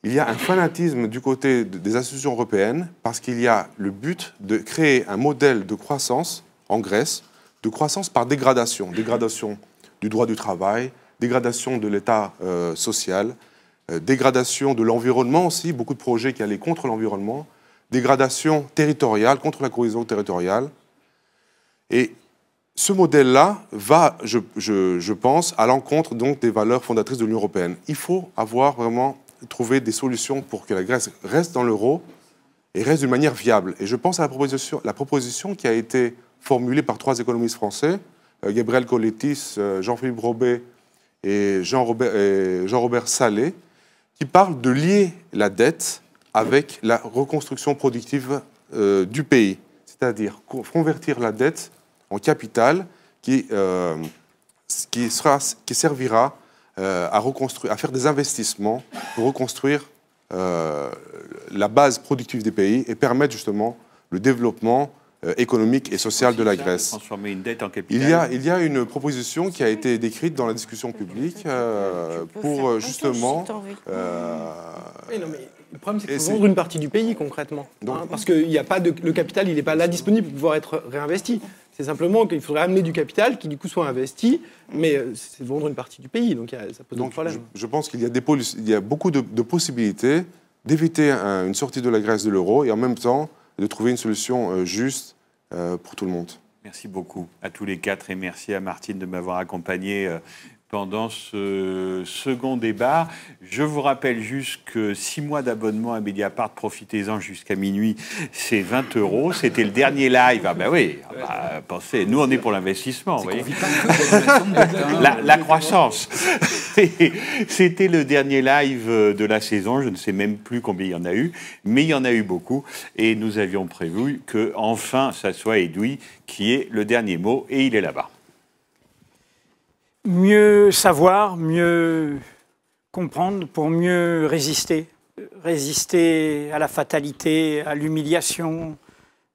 [SPEAKER 3] Il y a un fanatisme du côté des institutions européennes parce qu'il y a le but de créer un modèle de croissance en Grèce, de croissance par dégradation. Dégradation du droit du travail, dégradation de l'état social, dégradation de l'environnement aussi, beaucoup de projets qui allaient contre l'environnement, dégradation territoriale, contre la cohésion territoriale. Et ce modèle-là va, je pense, à l'encontre donc des valeurs fondatrices de l'Union européenne. Il faut vraiment trouver des solutions pour que la Grèce reste dans l'euro et reste d'une manière viable. Et je pense à la proposition qui a été formulée par 3 économistes français, Gabriel Collettis, Jean-Philippe Robet et Jean-Robert Salé, qui parlent de lier la dette avec la reconstruction productive du pays. C'est-à-dire convertir la dette en capital qui servira à faire des investissements pour reconstruire la base productive des pays et permettre justement le développement économique et social de la Grèce.
[SPEAKER 1] Transformer une dette en capital.
[SPEAKER 3] Il y a une proposition qui a été décrite dans la discussion publique pour justement...
[SPEAKER 4] Oui, non, mais le problème, c'est qu'il faut vendre une partie du pays, concrètement. Parce que le capital, il n'est pas là disponible pour pouvoir être réinvesti. C'est simplement qu'il faudrait amener du capital qui, du coup, soit investi, mais c'est vendre une partie du pays. Donc, ça pose un problème.
[SPEAKER 3] Je pense qu'il y a beaucoup de possibilités d'éviter une sortie de la Grèce de l'euro et en même temps de trouver une solution juste pour tout le monde.
[SPEAKER 1] Merci beaucoup à tous les 4 et merci à Martine de m'avoir accompagné pendant ce second débat. Je vous rappelle juste que 6 mois d'abonnement à Mediapart, profitez-en jusqu'à minuit, c'est 20 €. C'était le dernier live. Ah ben oui, pensez, nous on est pour l'investissement. Vous voyez. La croissance. C'était le dernier live de la saison. Je ne sais même plus combien il y en a eu, mais il y en a eu beaucoup. Et nous avions prévu que enfin, ça soit Edoui qui ait le dernier mot, et il est là-bas.
[SPEAKER 8] Mieux savoir, mieux comprendre pour mieux résister. Résister à la fatalité, à l'humiliation,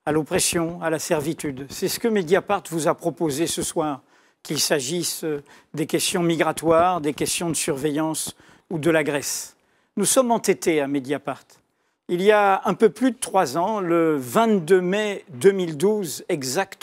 [SPEAKER 8] à l'oppression, à la servitude. C'est ce que Mediapart vous a proposé ce soir, qu'il s'agisse des questions migratoires, des questions de surveillance ou de la Grèce. Nous sommes entêtés à Mediapart. Il y a un peu plus de 3 ans, le 22 mai 2012 exact,